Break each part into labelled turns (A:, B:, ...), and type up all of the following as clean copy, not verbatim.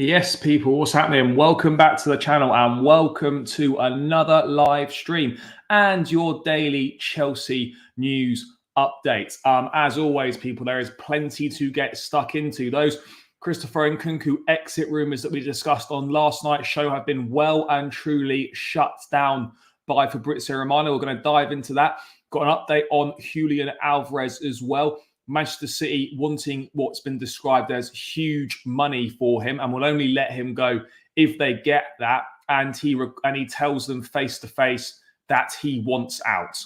A: Yes, people, what's happening? Welcome back to the channel and welcome to another live stream and your daily Chelsea news update. As always, people, there is plenty to get stuck into. Those Christopher Nkunku exit rumours that we discussed on last night's show have been well and truly shut down by Fabrizio Romano. We're going to dive into that. Got an update on Julian Alvarez as well. Manchester City wanting what's been described as huge money for him and will only let him go if they get that. And he tells them face to face that he wants out.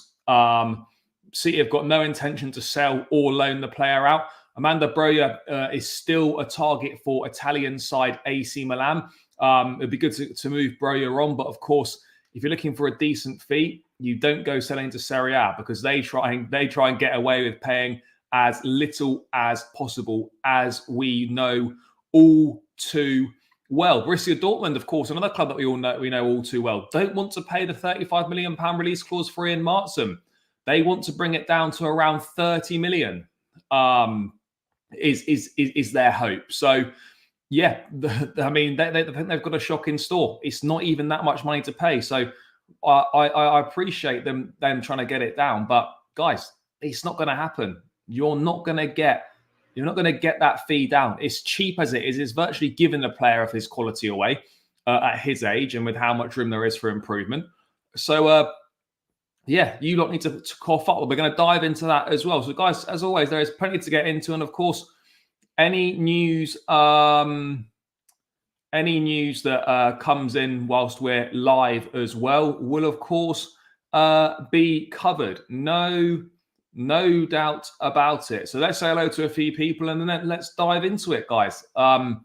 A: City have got no intention to sell or loan the player out. Amanda Broja is still a target for Italian side AC Milan. It'd be good to move Broja on, but of course, if you're looking for a decent fee, you don't go selling to Serie A because they try and get away with paying as little as possible, as we know all too well. Borussia Dortmund, of course, another club that we know all too well, don't want to pay the £35 million release clause for Ian Maatsen. They want to bring it down to around 30 million. Is their hope. So, yeah, I mean, they think they've got a shock in store. It's not even that much money to pay. So, I appreciate them trying to get it down, but guys, it's not going to happen. You're not going to get that fee down. It's cheap as it is. It's virtually giving a player of his quality away at his age and with how much room there is for improvement. So, yeah, you lot need to cough up. We're going to dive into that as well. So, guys, as always, there is plenty to get into. And, of course, any news that comes in whilst we're live as well will, of course, be covered. No doubt about it. So let's say hello to a few people and then let's dive into it, guys. What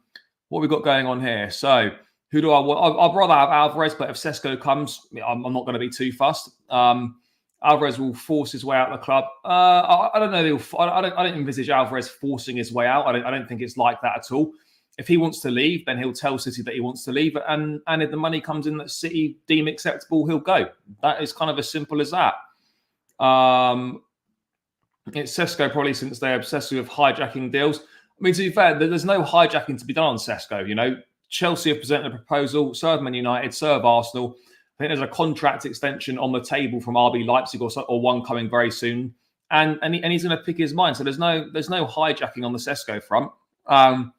A: we've got going on here. So who do I want? I'd rather have Alvarez, but if Sesko comes, I'm not going to be too fussed. Alvarez will force his way out of the club. I don't know. I don't envisage Alvarez forcing his way out. I don't think it's like that at all. If he wants to leave, then he'll tell City that he wants to leave. And if the money comes in that City deem acceptable, he'll go. That is kind of as simple as that. It's Sesko probably since they're obsessed with hijacking deals. I mean, to be fair, there's no hijacking to be done on Sesko. You know, Chelsea have presented a proposal, so have Man United, so have Arsenal. I think there's a contract extension on the table from RB Leipzig or one coming very soon, and he's going to pick his mind. So there's no hijacking on the Sesko front. The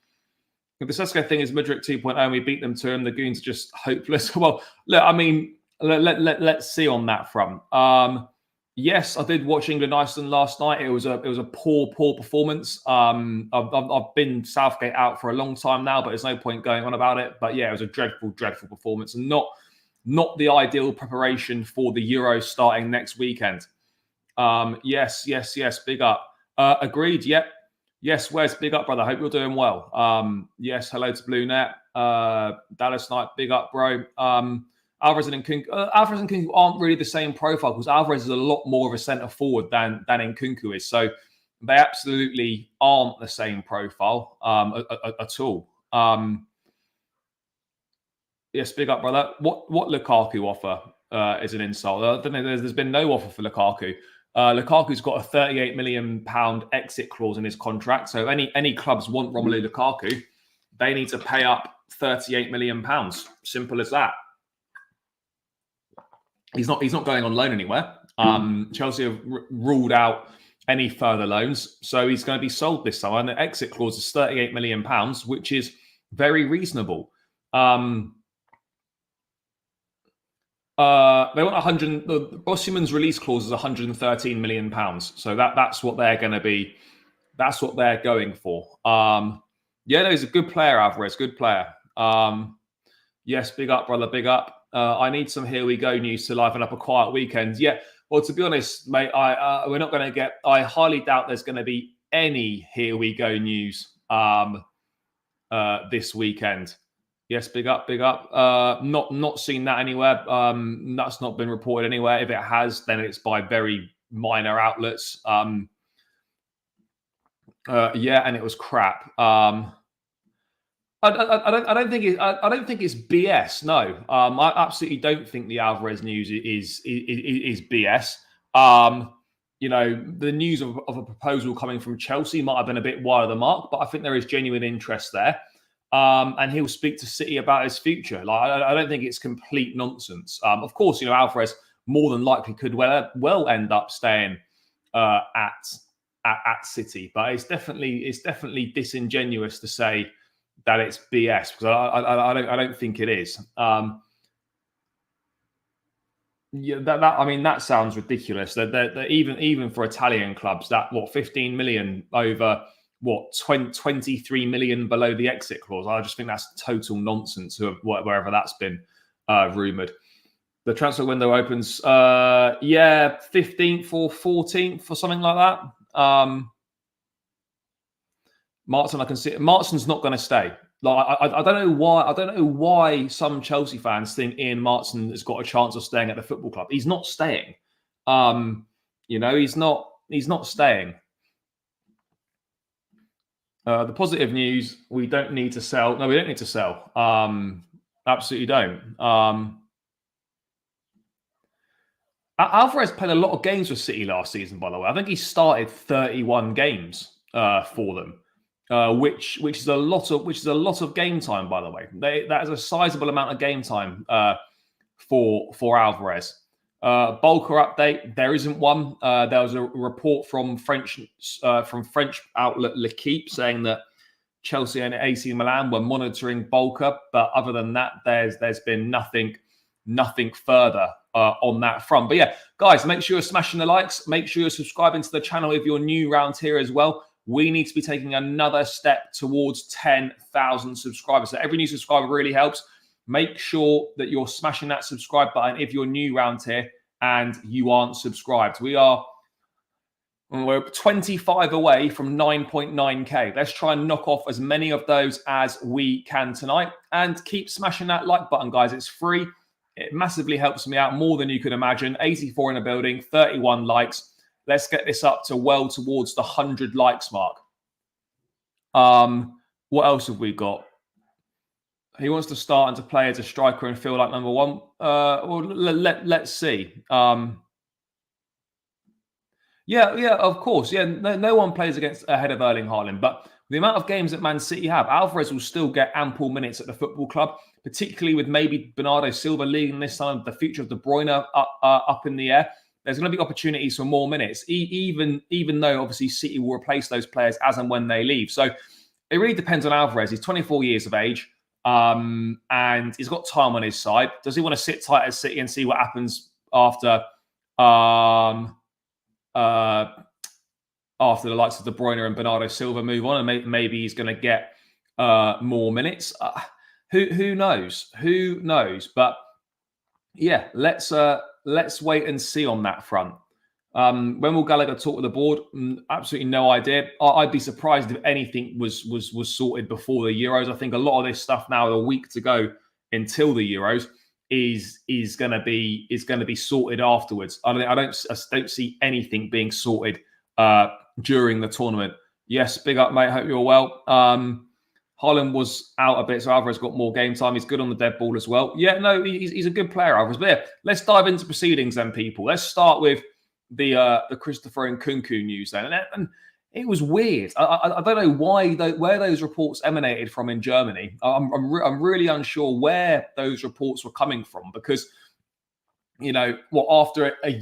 A: Sesko thing is Madrid 2.0, and we beat them to him. The goons are just hopeless. Well, look, I mean, let's see on that front. Yes, I did watch England-Iceland last night. It was a poor performance. I've been Southgate out for a long time now, but there's no point going on about it. But yeah, it was a dreadful performance, and not the ideal preparation for the Euro starting next weekend. Yes, big up. Agreed. Yep. Yes, Wes, big up, brother. Hope you're doing well. Yes, hello to Blue Net. Dallas Knight, big up, bro. Alvarez and Nkunku aren't really the same profile because Alvarez is a lot more of a centre forward than Nkunku is. So they absolutely aren't the same profile at all. Yes, big up, brother. What Lukaku offer is an insult. There's been no offer for Lukaku. Lukaku's got a £38 million exit clause in his contract. So any clubs want Romelu Lukaku, they need to pay up £38 million. Simple as that. He's not going on loan anywhere. Chelsea have ruled out any further loans, so he's going to be sold this summer. And the exit clause is £38 million, which is very reasonable. They want 100. Osimhen's release clause is £113 million, so that's what they're going to be. That's what they're going for. Yeah, no, he's a good player, Alvarez. Good player. Yes, big up, brother. Big up. I need some here we go news to liven up a quiet weekend. Yeah, well, to be honest, mate, we're not going to get. I highly doubt there's going to be any here we go news this weekend. Yes, big up, big up. Not seen that anywhere. That's not been reported anywhere. If it has, then it's by very minor outlets. Yeah, and it was crap. I don't think it's BS. No, I absolutely don't think the Alvarez news is BS. You know, the news of a proposal coming from Chelsea might have been a bit wide of the mark, but I think there is genuine interest there. and he'll speak to City about his future. Like, I don't think it's complete nonsense. Of course, Alvarez more than likely could well end up staying at City, but it's definitely disingenuous to say that it's BS, because I don't think it is. Yeah, that sounds ridiculous. That even for Italian clubs, that 15 million over 23 million below the exit clause. I just think that's total nonsense. Wherever that's been rumored. The transfer window opens 15th or 14th or something like that. Maatsen, I can see Maatsen's not going to stay. Like, I don't know why. I don't know why some Chelsea fans think Ian Maatsen has got a chance of staying at the football club. He's not staying. He's not staying. The positive news: we don't need to sell. No, we don't need to sell. Absolutely don't. Alvarez played a lot of games with City last season. By the way, I think he started 31 games for them. Which is a lot of game time, by the way. That is a sizable amount of game time for Alvarez. Bolker update: there isn't one. There was a report from French outlet L'Equipe saying that Chelsea and AC Milan were monitoring Bolker, but other than that, there's been nothing further on that front. But yeah, guys, make sure you're smashing the likes. Make sure you're subscribing to the channel if you're new around here as well. We need to be taking another step towards 10,000 subscribers. So every new subscriber really helps. Make sure that you're smashing that subscribe button if you're new around here and you aren't subscribed. We're 25 away from 9.9k. Let's try and knock off as many of those as we can tonight. And keep smashing that like button, guys. It's free. It massively helps me out, more than you could imagine. 84 in a building, 31 likes. Let's get this up to well towards the 100 likes mark. What else have we got? He wants to start and to play as a striker and feel like number one. Well, let's see. Yeah, of course. Yeah, no one plays ahead of Erling Haaland, but the amount of games that Man City have, Alvarez will still get ample minutes at the football club, particularly with maybe Bernardo Silva leading this time, the future of De Bruyne up in the air. There's going to be opportunities for more minutes, even though obviously City will replace those players as and when they leave. So it really depends on Alvarez. He's 24 years of age, and he's got time on his side. Does he want to sit tight at City and see what happens after the likes of De Bruyne and Bernardo Silva move on, and maybe he's going to get more minutes? Who knows? Who knows? But yeah, let's wait and see on that front. When will Gallagher talk with the board? Absolutely no idea. I'd be surprised if anything was sorted before the Euros. I think a lot of this stuff now, a week to go until the Euros, is going to be sorted afterwards. I don't see anything being sorted during the tournament. Yes, big up, mate. Hope you're well. Haaland was out a bit, so Alvarez got more game time. He's good on the dead ball as well. Yeah, no, he's a good player, Alvarez. But yeah, let's dive into proceedings then, people. Let's start with the Christopher Nkunku news then. And it was weird. I don't know where those reports emanated from in Germany. I'm really unsure where those reports were coming from, because after a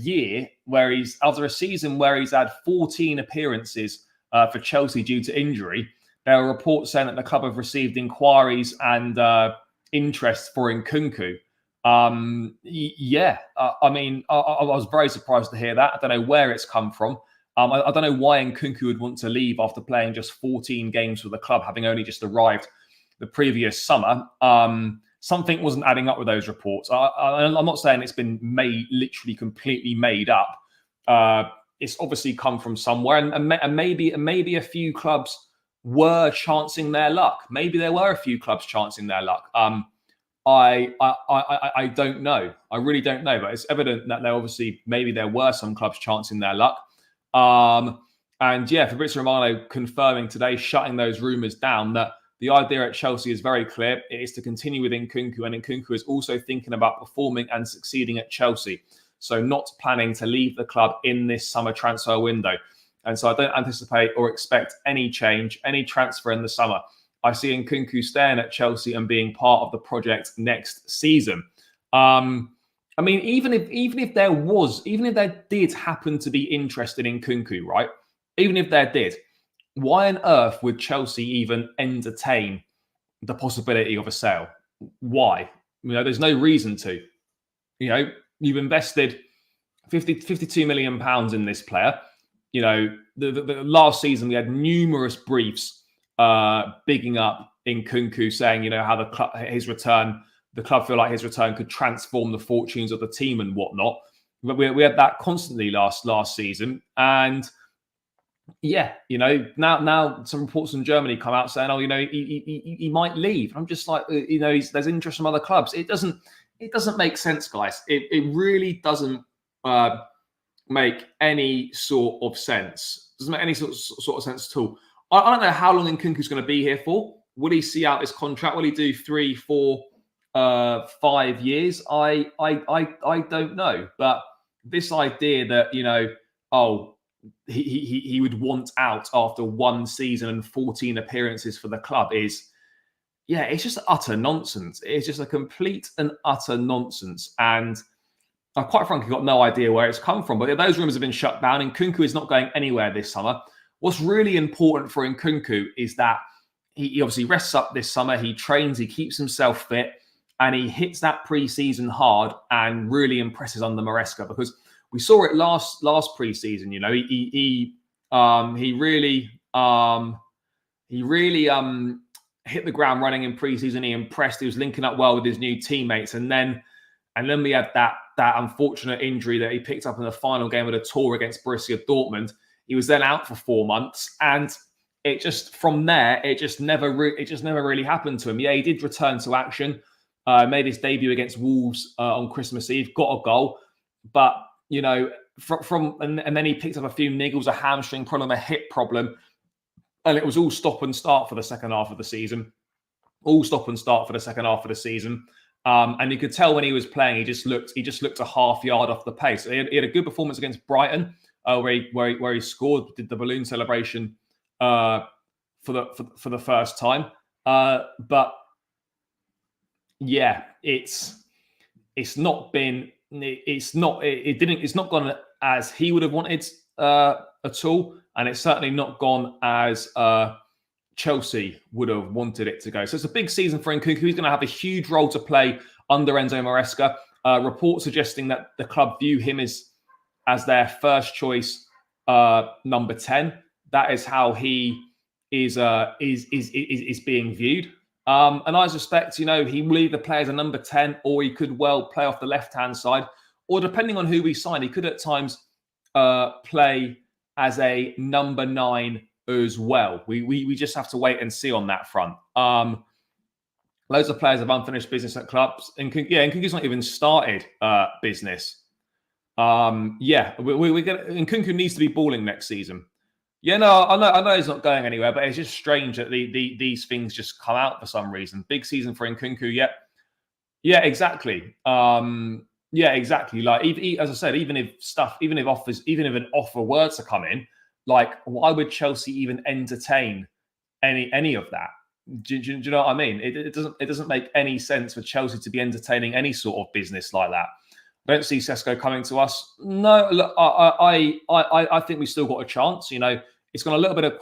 A: season where he's had 14 appearances for Chelsea due to injury, there are reports saying that the club have received inquiries and interest for Nkunku. I was very surprised to hear that. I don't know where it's come from. I don't know why Nkunku would want to leave after playing just 14 games for the club, having only just arrived the previous summer. Something wasn't adding up with those reports. I'm not saying it's been literally completely made up. It's obviously come from somewhere, and maybe a few clubs were chancing their luck. Maybe there were a few clubs chancing their luck. I don't know. I really don't know. But it's evident that maybe there were some clubs chancing their luck. And yeah, Fabrizio Romano confirming today, shutting those rumours down, that the idea at Chelsea is very clear. It is to continue with Nkunku, and Nkunku is also thinking about performing and succeeding at Chelsea. So not planning to leave the club in this summer transfer window. And so I don't anticipate or expect any change, any transfer in the summer. I see Nkunku staying at Chelsea and being part of the project next season. I mean, even if there did happen to be interested in Nkunku, right? Even if there did, why on earth would Chelsea even entertain the possibility of a sale? Why? There's no reason to. You've invested 52 million pounds in this player. The last season we had numerous briefs bigging up Nkunku, saying how the club feel like his return could transform the fortunes of the team and whatnot. But we had that constantly last season, and now some reports from Germany come out saying, he might leave. I'm just like, there's interest from other clubs. It doesn't make sense, guys. It really doesn't make any sort of sense. Doesn't make any sort of sense at all. I don't know how long Nkunku's going to be here for. Will he see out his contract? Will he do 3, 4, 5 years? I don't know. But this idea that he would want out after 1 season and 14 appearances for the club is, it's just utter nonsense. It's just a complete and utter nonsense. And I quite frankly got no idea where it's come from. But those rumours have been shut down. Nkunku is not going anywhere this summer. What's really important for Nkunku is that he obviously rests up this summer. He trains, he keeps himself fit, and he hits that pre-season hard and really impresses under Maresca, because we saw it last pre-season. He really hit the ground running in pre-season. He impressed. He was linking up well with his new teammates, and then we had that unfortunate injury that he picked up in the final game of the tour against Borussia Dortmund. He was then out for 4 months, and it just never really happened to him. Yeah, he did return to action, made his debut against Wolves on Christmas Eve, got a goal, but and then he picked up a few niggles, a hamstring problem, a hip problem, and it was all stop and start for the second half of the season. And you could tell when he was playing, he just looked a half yard off the pace. He had a good performance against Brighton, where he scored, did the balloon celebration for the first time. But yeah, it's not gone as he would have wanted at all, and it's certainly not gone as Chelsea would have wanted it to go. So it's a big season for Nkunku. He's going to have a huge role to play under Enzo Maresca. Reports suggesting that the club view him as their first choice number 10. That is how he is being viewed. And I suspect, he will either play as a number 10, or he could well play off the left-hand side, or depending on who we sign, he could at times play as a number 9 as well. We just have to wait and see on that front. Loads of players have unfinished business at clubs. Nkunku's not even started business. Nkunku needs to be balling next season. I know he's not going anywhere, but it's just strange that these things just come out for some reason. Big season for Nkunku, exactly. Exactly. Like, as I said, even if an offer were to come in, like, why would Chelsea even entertain any of that? Do you know what I mean? It doesn't make any sense for Chelsea to be entertaining any sort of business like that. I don't see Sesko coming to us. No, look, I think we've still got a chance. It's gone a little bit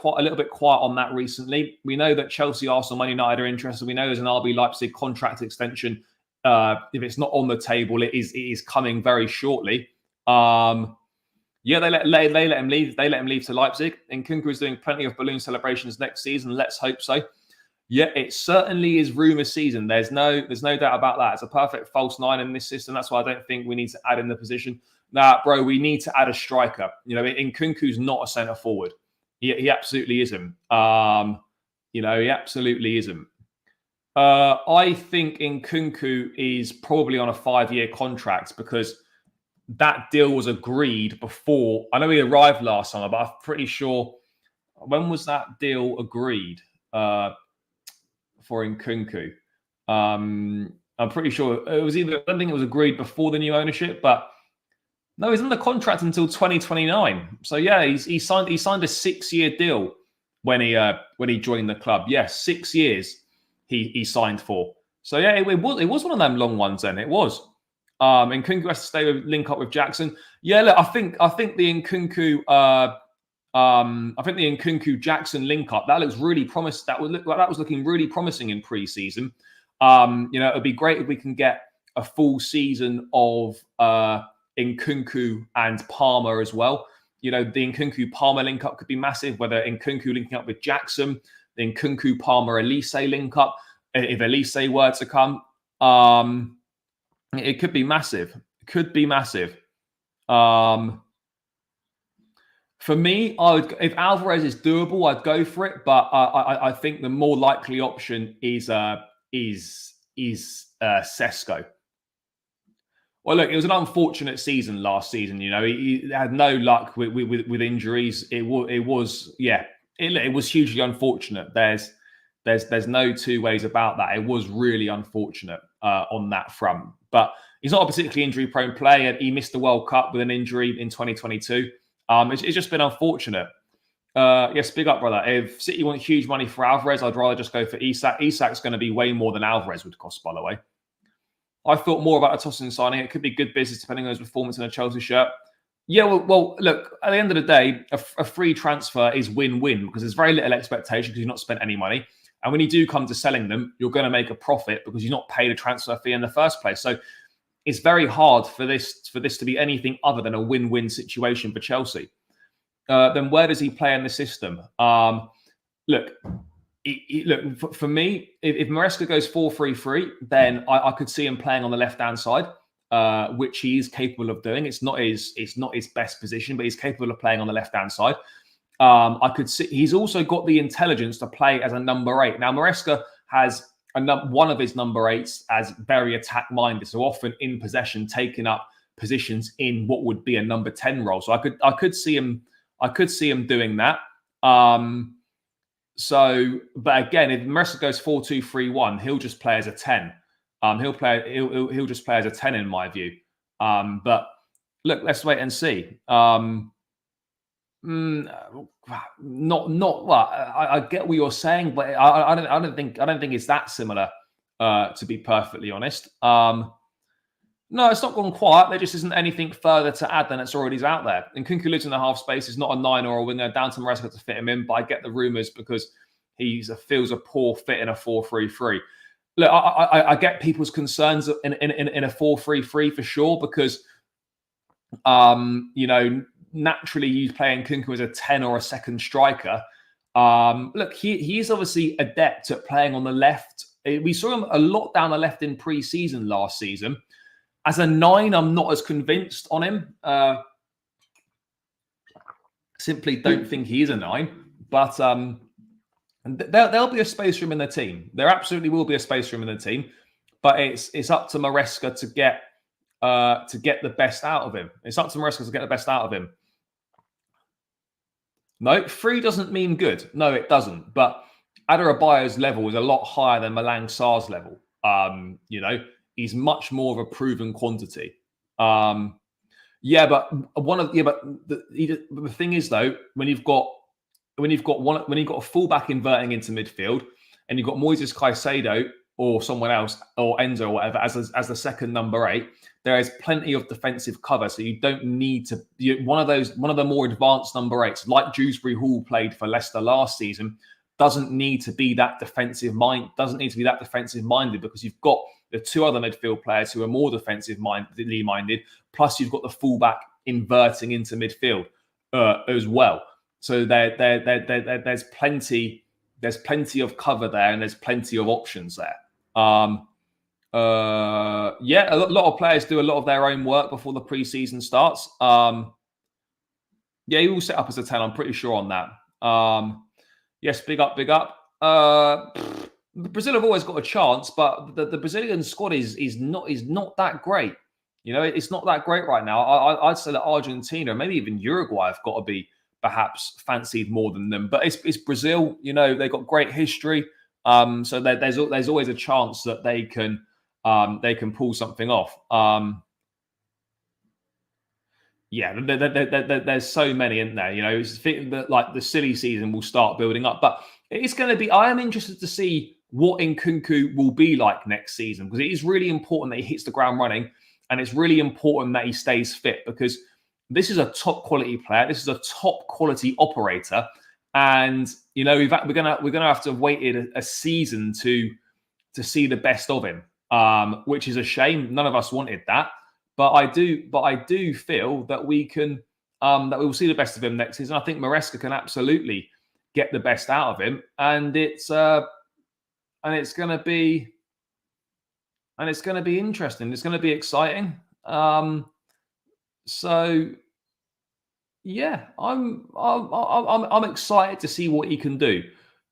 A: quiet on that recently. We know that Chelsea, Arsenal, Man United are interested. We know there's an RB Leipzig contract extension. If it's not on the table, it is coming very shortly. They let him leave. They let him leave to Leipzig. And Nkunku is doing plenty of balloon celebrations next season. Let's hope so. Yeah, it certainly is rumour season. There's no doubt about that. It's a perfect false 9 in this system. That's why I don't think we need to add in the position. Nah, bro, we need to add a striker. Nkunku's not a centre forward. He absolutely isn't. He absolutely isn't. I think Nkunku is probably on a 5-year contract, because that deal was agreed before. I know he arrived last summer, but I'm pretty sure, when was that deal agreed for Nkunku? I'm pretty sure it was I don't think it was agreed before the new ownership, but no, he's under contract until 2029. So yeah, he signed a 6-year deal when he joined the club. Yes, 6 years he signed for. So yeah, it was one of them long ones. Then it was. And Nkunku has to stay link up with Jackson. Yeah, look, I think the Nkunku Jackson link up that looks really promising. That was looking really promising in pre-season. It'd be great if we can get a full season of Nkunku and Palmer as well. The Nkunku Palmer link up could be massive. Whether Nkunku linking up with Jackson, the Nkunku Palmer Elise link up, if Elise were to come, it could be massive. It could be massive. For me, if Alvarez is doable, I'd go for it. But I think the more likely option is Sesko. Well, look, it was an unfortunate season last season. He had no luck with injuries. It was hugely unfortunate. There's no two ways about that. It was really unfortunate on that front. But he's not a particularly injury-prone player. He missed the World Cup with an injury in 2022. It's just been unfortunate. Yes, big up, brother. If City want huge money for Alvarez, I'd rather just go for Isak. Isak's going to be way more than Alvarez would cost, by the way. I thought more about a Tosin signing. It could be good business depending on his performance in a Chelsea shirt. Yeah, well, look, at the end of the day, a free transfer is win-win because there's very little expectation because you've not spent any money. And when you do come to selling them, you're going to make a profit because you're not paid a transfer fee in the first place. So it's very hard for this to be anything other than a win-win situation for Chelsea. Then where does he play in the system? Look, for me, if Maresca goes 4-3-3, then I could see him playing on the left-hand side, which he is capable of doing. It's not his best position, but he's capable of playing on the left-hand side. I could see he's also got the intelligence to play as a number 8. Now, Maresca has one of his number 8s as very attack-minded, so often in possession, taking up positions in what would be a number 10 role. So I could see him doing that. But again, if Maresca goes 4-2-3-1, he'll just play as a 10. He'll just play as a 10 in my view. But look, let's wait and see. I get what you're saying, but I don't think it's that similar. To be perfectly honest, no, it's not gone quiet. There just isn't anything further to add than it's already out there. And Nkunku lives in the half space. He's not a 9 or a winger. Down to Maresca to fit him in, but I get the rumours because he feels a poor fit in a 4-3-3. Look, I get people's concerns in a 4-3-3 for sure because, naturally you play Nkunku as a 10 or a second striker. Look, he is obviously adept at playing on the left. We saw him a lot down the left in pre-season last season. As a 9, I'm not as convinced on him. Simply don't think he is a 9. But there'll be a space for him in the team. There absolutely will be a space for him in the team. But it's up to Maresca to get the best out of him. It's up to Maresca to get the best out of him. No, 3 doesn't mean good. No, it doesn't. But Adebayo's level is a lot higher than Malang Sarr's level. He's much more of a proven quantity. But the thing is though, when you've got a fullback inverting into midfield, and you've got Moises Caicedo or someone else or Enzo or whatever as the second number 8, there is plenty of defensive cover. So you don't need to one of the more advanced number 8s, like Dewsbury Hall played for Leicester last season, doesn't need to be that defensive minded because you've got the 2 other midfield players who are more defensively minded. Plus, you've got the fullback inverting into midfield as well. So there's plenty of cover there, and there's plenty of options there. A lot of players do a lot of their own work before the preseason starts. He will set up as a 10. I'm pretty sure on that. Yes, big up. Brazil have always got a chance, but the Brazilian squad is not that great. It's not that great right now. I'd say that Argentina, maybe even Uruguay, have got to be perhaps fancied more than them. But it's Brazil. They've got great history. So there's always a chance that they can pull something off. Yeah, there's so many in there. You know, it's fitting that like the silly season will start building up, but it's going to be. I am interested to see what Nkunku will be like next season, because it is really important that he hits the ground running, and it's really important that he stays fit, because this is a top quality player. This is a top quality operator, and you know we're gonna have to have waited a season to see the best of him, which is a shame. None of us wanted that. But I do feel that we will see the best of him next season. I think Maresca can absolutely get the best out of him, and it's going to be interesting. It's going to be exciting. So yeah, I'm excited to see what he can do,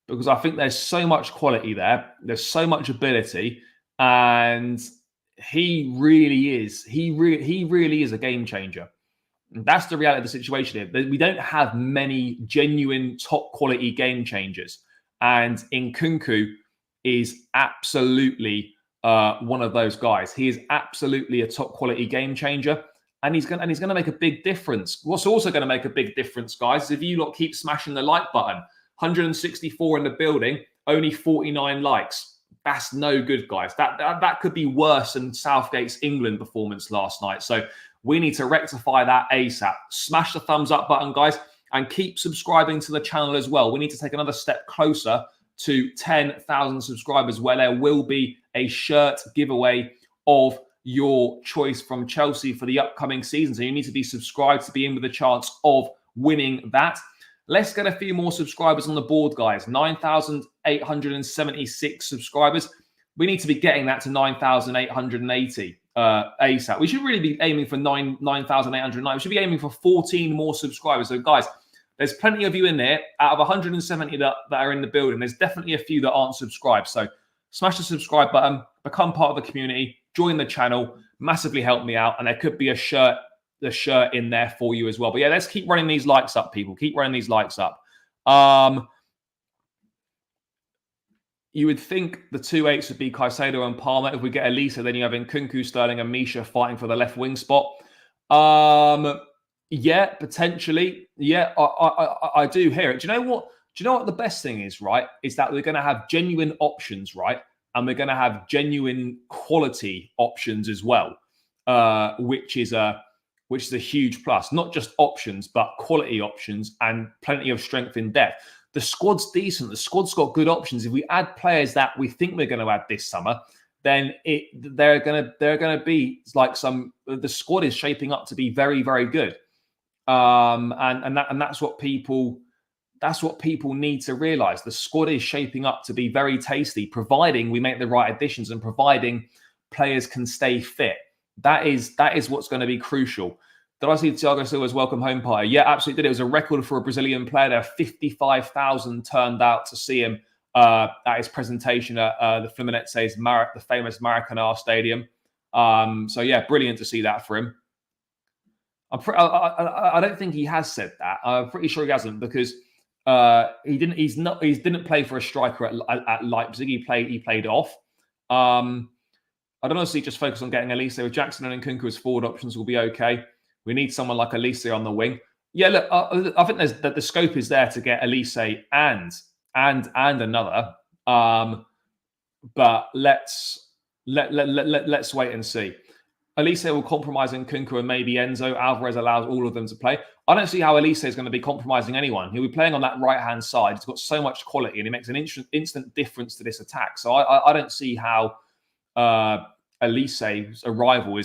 A: because I think there's so much quality there. There's so much ability, and he really is a game changer. And that's the reality of the situation here. We don't have many genuine top quality game changers, and Nkunku is absolutely one of those guys. He is absolutely a top quality game changer, and he's going to make a big difference. What's also going to make a big difference, guys, is if you lot keep smashing the like button. 164 in the building, only 49 likes. That's no good, guys. That could be worse than Southgate's England performance last night. So we need to rectify that ASAP. Smash the thumbs up button, guys, and keep subscribing to the channel as well. We need to take another step closer to 10,000 subscribers, where there will be a shirt giveaway of your choice from Chelsea for the upcoming season. So you need to be subscribed to be in with a chance of winning that. Let's get a few more subscribers on the board, guys. 9,876 subscribers. We need to be getting that to 9,880 ASAP. We should really be aiming for 9,809. We should be aiming for 14 more subscribers. So, guys, there's plenty of you in there. Out of 170 that are in the building, there's definitely a few that aren't subscribed. So smash the subscribe button, become part of the community, join the channel, massively help me out. And there could be a shirt in there for you as well. But yeah, let's keep running these likes up, people. Keep running these likes up. You would think the 2-8s would be Caicedo and Palmer. If we get Elisa, then you have Nkunku, Sterling, and Misha fighting for the left wing spot. Yeah, potentially. Yeah, I do hear it. Do you know what? Do you know what the best thing is, right? Is that we're going to have genuine options, right? And we're going to have genuine quality options as well, which is a huge plus. Not just options, but quality options and plenty of strength in depth. The squad's decent. The squad's got good options. If we add players that we think we're going to add this summer, then they're going to be like the squad is shaping up to be very, very good. And that's what people need to realize. The squad is shaping up to be very tasty, providing we make the right additions and providing players can stay fit. That is what's going to be crucial. Did I see Thiago Silva's welcome home party? Yeah, absolutely did. It was a record for a Brazilian player there. 55,000 turned out to see him at his presentation at the Fluminense's the famous Maracanã Stadium. So yeah, brilliant to see that for him. I don't think he has said that. I'm pretty sure he hasn't, because he didn't play for a striker at Leipzig. He played off. I'd honestly just focus on getting Elise. With Jackson and Nkunku as forward options will be okay. We need someone like Elise on the wing. Yeah, look, I think the scope is there to get Elise and another. But let's wait and see. Elise will compromise Nkunku and maybe Enzo. Alvarez allows all of them to play. I don't see how Elise is going to be compromising anyone. He'll be playing on that right-hand side. He's got so much quality and he makes an instant difference to this attack. So I don't see how Elise's arrival a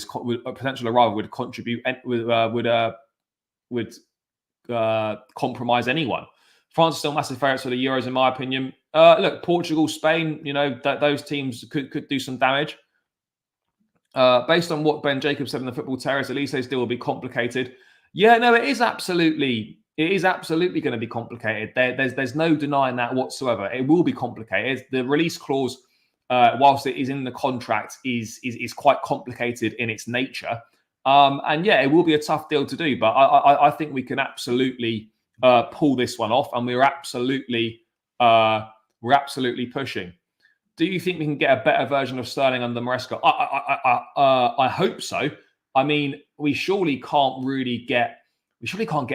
A: potential arrival would contribute would compromise anyone. France is still massive favourites for the Euros, in my opinion. Look, Portugal, Spain, those teams could do some damage. Based on what Ben Jacobs said in the Football Terrace, Elise's deal will be complicated. Yeah, no, it is absolutely going to be complicated. There's no denying that whatsoever. It will be complicated. The release clause, whilst it is in the contract, is quite complicated in its nature. And yeah, it will be a tough deal to do, but I think we can absolutely pull this one off, and we're absolutely pushing. Do you think we can get a better version of Sterling under Maresca? I hope so. I mean, we surely can't get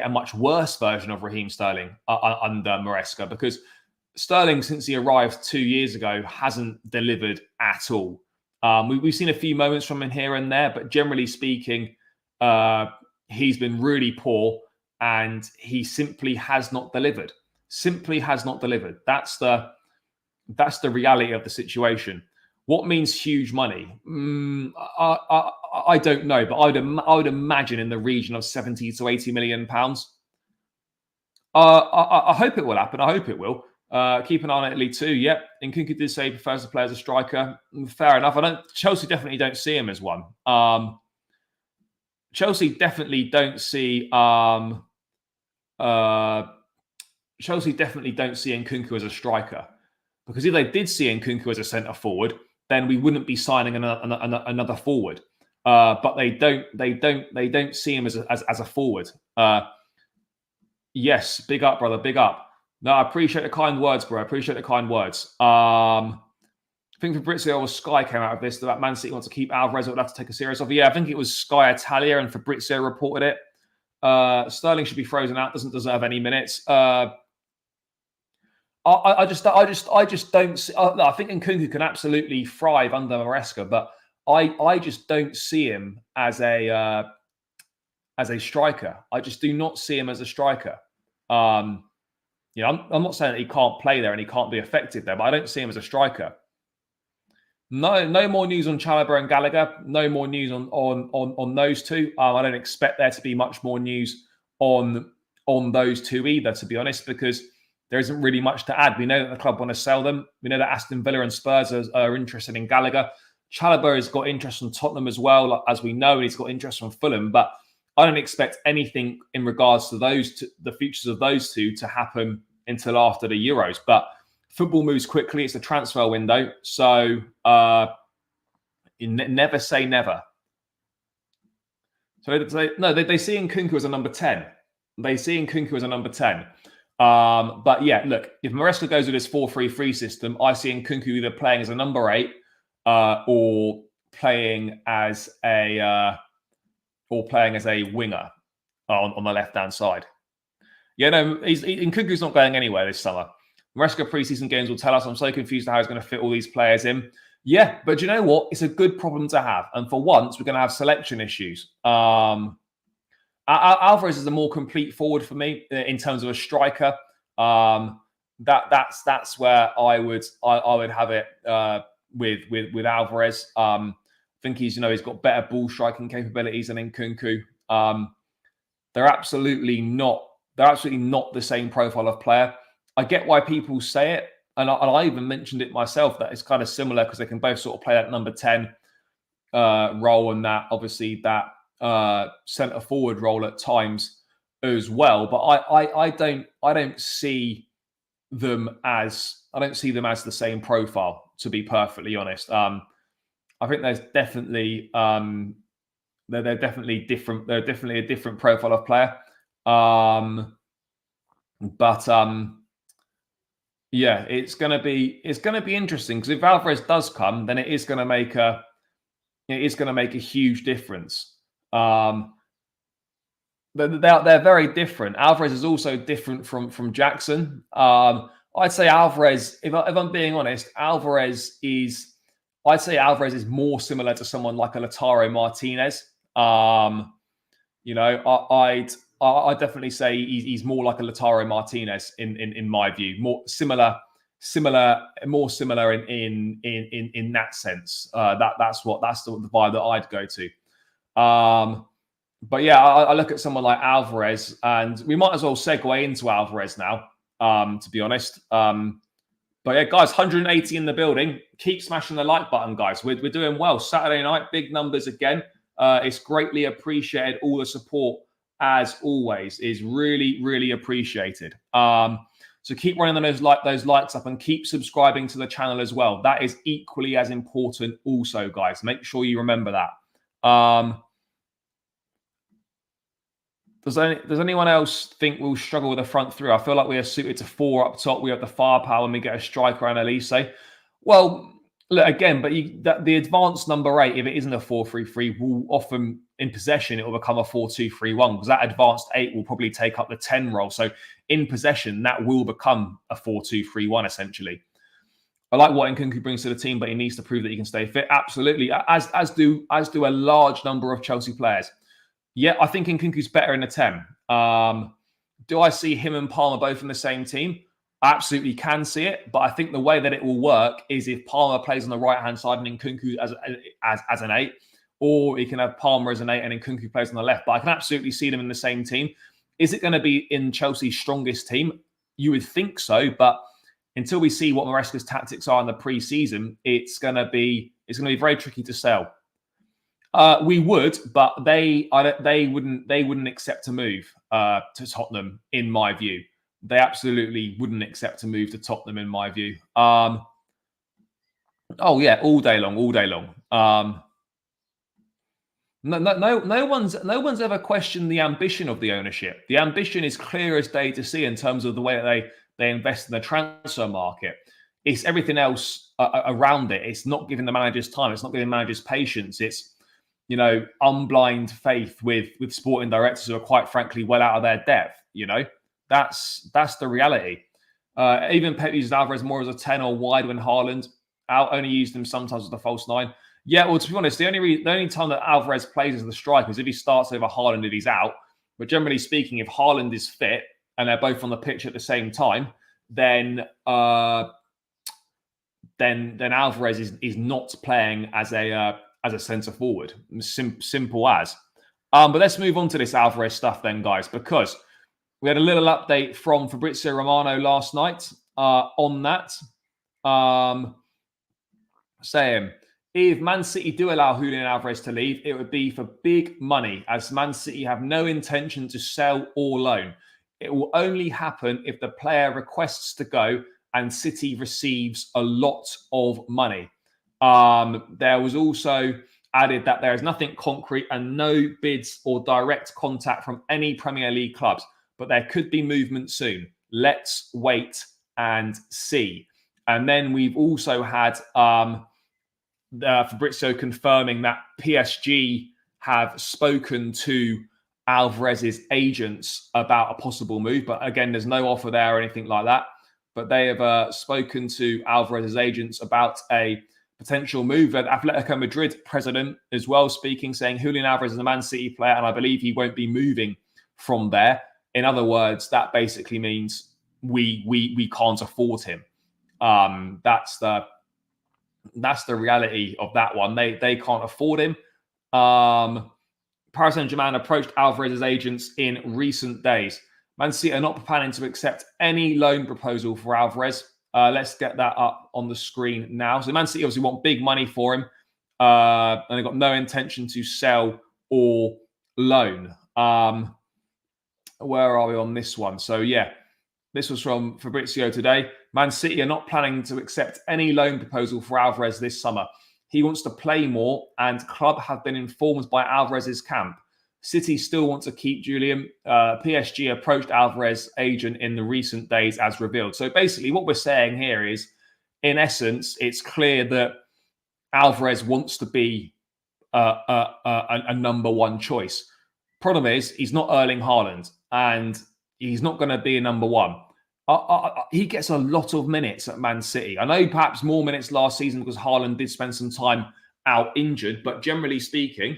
A: a much worse version of Raheem Sterling under Maresca, because Sterling, since he arrived 2 years ago, hasn't delivered at all. We've seen a few moments from him here and there, but generally speaking, he's been really poor, and he simply has not delivered. Simply has not delivered. That's the reality of the situation. What means huge money? I don't know, but I would imagine in the region of 70 to 80 million pounds. I hope it will happen. I hope it will. Keep an eye on Italy too. Yep, Nkunku did say he prefers to play as a striker. Fair enough. Chelsea definitely don't see him as one. Chelsea definitely don't see Nkunku as a striker, because if they did see Nkunku as a centre forward, then we wouldn't be signing another forward. But they don't see him as a forward. Yes, big up, brother, big up. No, I appreciate the kind words, bro. I appreciate the kind words. I think Fabrizio or Sky came out of this that Man City wants to keep Alvarez. Would have to take a serious off. Yeah, I think it was Sky Italia and Fabrizio reported it. Sterling should be frozen out. Doesn't deserve any minutes. I just don't see. I think Nkunku can absolutely thrive under Maresca, but I just don't see him as a striker. I just do not see him as a striker. I'm not saying that he can't play there and he can't be effective there, but I don't see him as a striker. No more news on Chalobah and Gallagher. No more news on those two. I don't expect there to be much more news on those two either, to be honest, because there isn't really much to add. We know that the club want to sell them. We know that Aston Villa and Spurs are interested in Gallagher. Chalobah has got interest from Tottenham as well, as we know, and he's got interest from Fulham. But I don't expect anything in regards to the futures of those two to happen until after the Euros. But football moves quickly. It's a transfer window. So never say never. So they see Nkunku as a number 10. They see Nkunku as a number 10. But yeah, look, if Maresca goes with his 4-3-3 system, I see Nkunku either playing as a number 8 or playing as a winger on the left-hand side. Yeah, no, Nkunku's not going anywhere this summer. Maresca preseason games will tell us. I'm so confused how he's going to fit all these players in. Yeah, but you know what? It's a good problem to have. And for once, we're going to have selection issues. Alvarez is a more complete forward for me in terms of a striker. That's where I would have it with Alvarez. I think he's got better ball striking capabilities than Nkunku. They're absolutely not the same profile of player. I get why people say it, and I even mentioned it myself that it's kind of similar because they can both sort of play that number 10 role and that obviously that centre forward role at times as well. But I don't see them as the same profile, to be perfectly honest. I think there's definitely they're definitely different. They're definitely a different profile of player. Yeah, it's gonna be interesting because if Alvarez does come, then it is gonna make a huge difference. They're very different. Alvarez is also different from Jackson. I'd say Alvarez, if I'm being honest, Alvarez is more similar to someone like a Lautaro Martinez. I'd definitely say he's more like a Lautaro Martinez in my view, more similar in that sense. That's the vibe that I'd go to. But yeah, I look at someone like Alvarez, and we might as well segue into Alvarez now. To be honest, but yeah, guys, 180 in the building. Keep smashing the like button, guys. We're doing well. Saturday night, big numbers again. It's greatly appreciated. All the support, as always, is really, really appreciated. So keep running those likes up and keep subscribing to the channel as well. That is equally as important also, guys. Make sure you remember that. Does anyone else think we'll struggle with the front three? I feel like we are suited to 4 up top. We have the firepower and we get a striker and Elise. Well, Look, again, but the advanced number 8, if it isn't a 4-3-3, will often in possession it will become a 4-2-3-1 because that advanced 8 will probably take up the 10 role. So in possession, that will become a 4-2-3-1 essentially. I like what Nkunku brings to the team, but he needs to prove that he can stay fit. Absolutely, as do a large number of Chelsea players. Yeah, I think Nkunku's better in a 10. Do I see him and Palmer both in the same team? I absolutely can see it, but I think the way that it will work is if Palmer plays on the right-hand side and Nkunku as an 8, or he can have Palmer as an 8 and Nkunku plays on the left. But I can absolutely see them in the same team. Is it going to be in Chelsea's strongest team? You would think so, but until we see what Maresca's tactics are in the pre-season, it's going to be very tricky to sell. We would, but they wouldn't accept to move to Tottenham, in my view. They absolutely wouldn't accept to move to Tottenham, in my view. Oh yeah, all day long. No one's ever questioned the ambition of the ownership. The ambition is clear as day to see in terms of the way that they invest in the transfer market. It's everything else around it. It's not giving the managers time. It's not giving managers patience. It's, unblind faith with sporting directors who are quite frankly well out of their depth. That's the reality. Even Pep uses Alvarez more as a 10 or wide when Haaland out. Only used him sometimes as a false 9. Yeah, well, to be honest, the only time that Alvarez plays as the striker is if he starts over Haaland if he's out. But generally speaking, if Haaland is fit and they're both on the pitch at the same time, then Alvarez is not playing as a centre forward. Simple as. But let's move on to this Alvarez stuff then, guys, because we had a little update from Fabrizio Romano last night on that, saying, if Man City do allow Julian Alvarez to leave, it would be for big money, as Man City have no intention to sell or loan. It will only happen if the player requests to go and City receives a lot of money. There was also added that there is nothing concrete and no bids or direct contact from any Premier League clubs, but there could be movement soon. Let's wait and see. And then we've also had Fabrizio confirming that PSG have spoken to Alvarez's agents about a possible move. But again, there's no offer there or anything like that. But they have spoken to Alvarez's agents about a potential move. And Atletico Madrid president as well speaking, saying Julian Alvarez is a Man City player and I believe he won't be moving from there. In other words, that basically means we can't afford him. That's the reality of that one. They can't afford him. Paris Saint-Germain approached Alvarez's agents in recent days. Man City are not planning to accept any loan proposal for Alvarez. Let's get that up on the screen now. So Man City obviously want big money for him, and they've got no intention to sell or loan. Where are we on this one? So yeah, this was from Fabrizio today. Man City are not planning to accept any loan proposal for Alvarez this summer. He wants to play more, and club have been informed by Alvarez's camp. City still want to keep Julian. PSG approached Alvarez's agent in the recent days as revealed. So basically what we're saying here is, in essence, it's clear that Alvarez wants to be a number one choice. Problem is, he's not Erling Haaland, and he's not going to be a number one. He gets a lot of minutes at Man City. I know perhaps more minutes last season because Haaland did spend some time out injured, but generally speaking,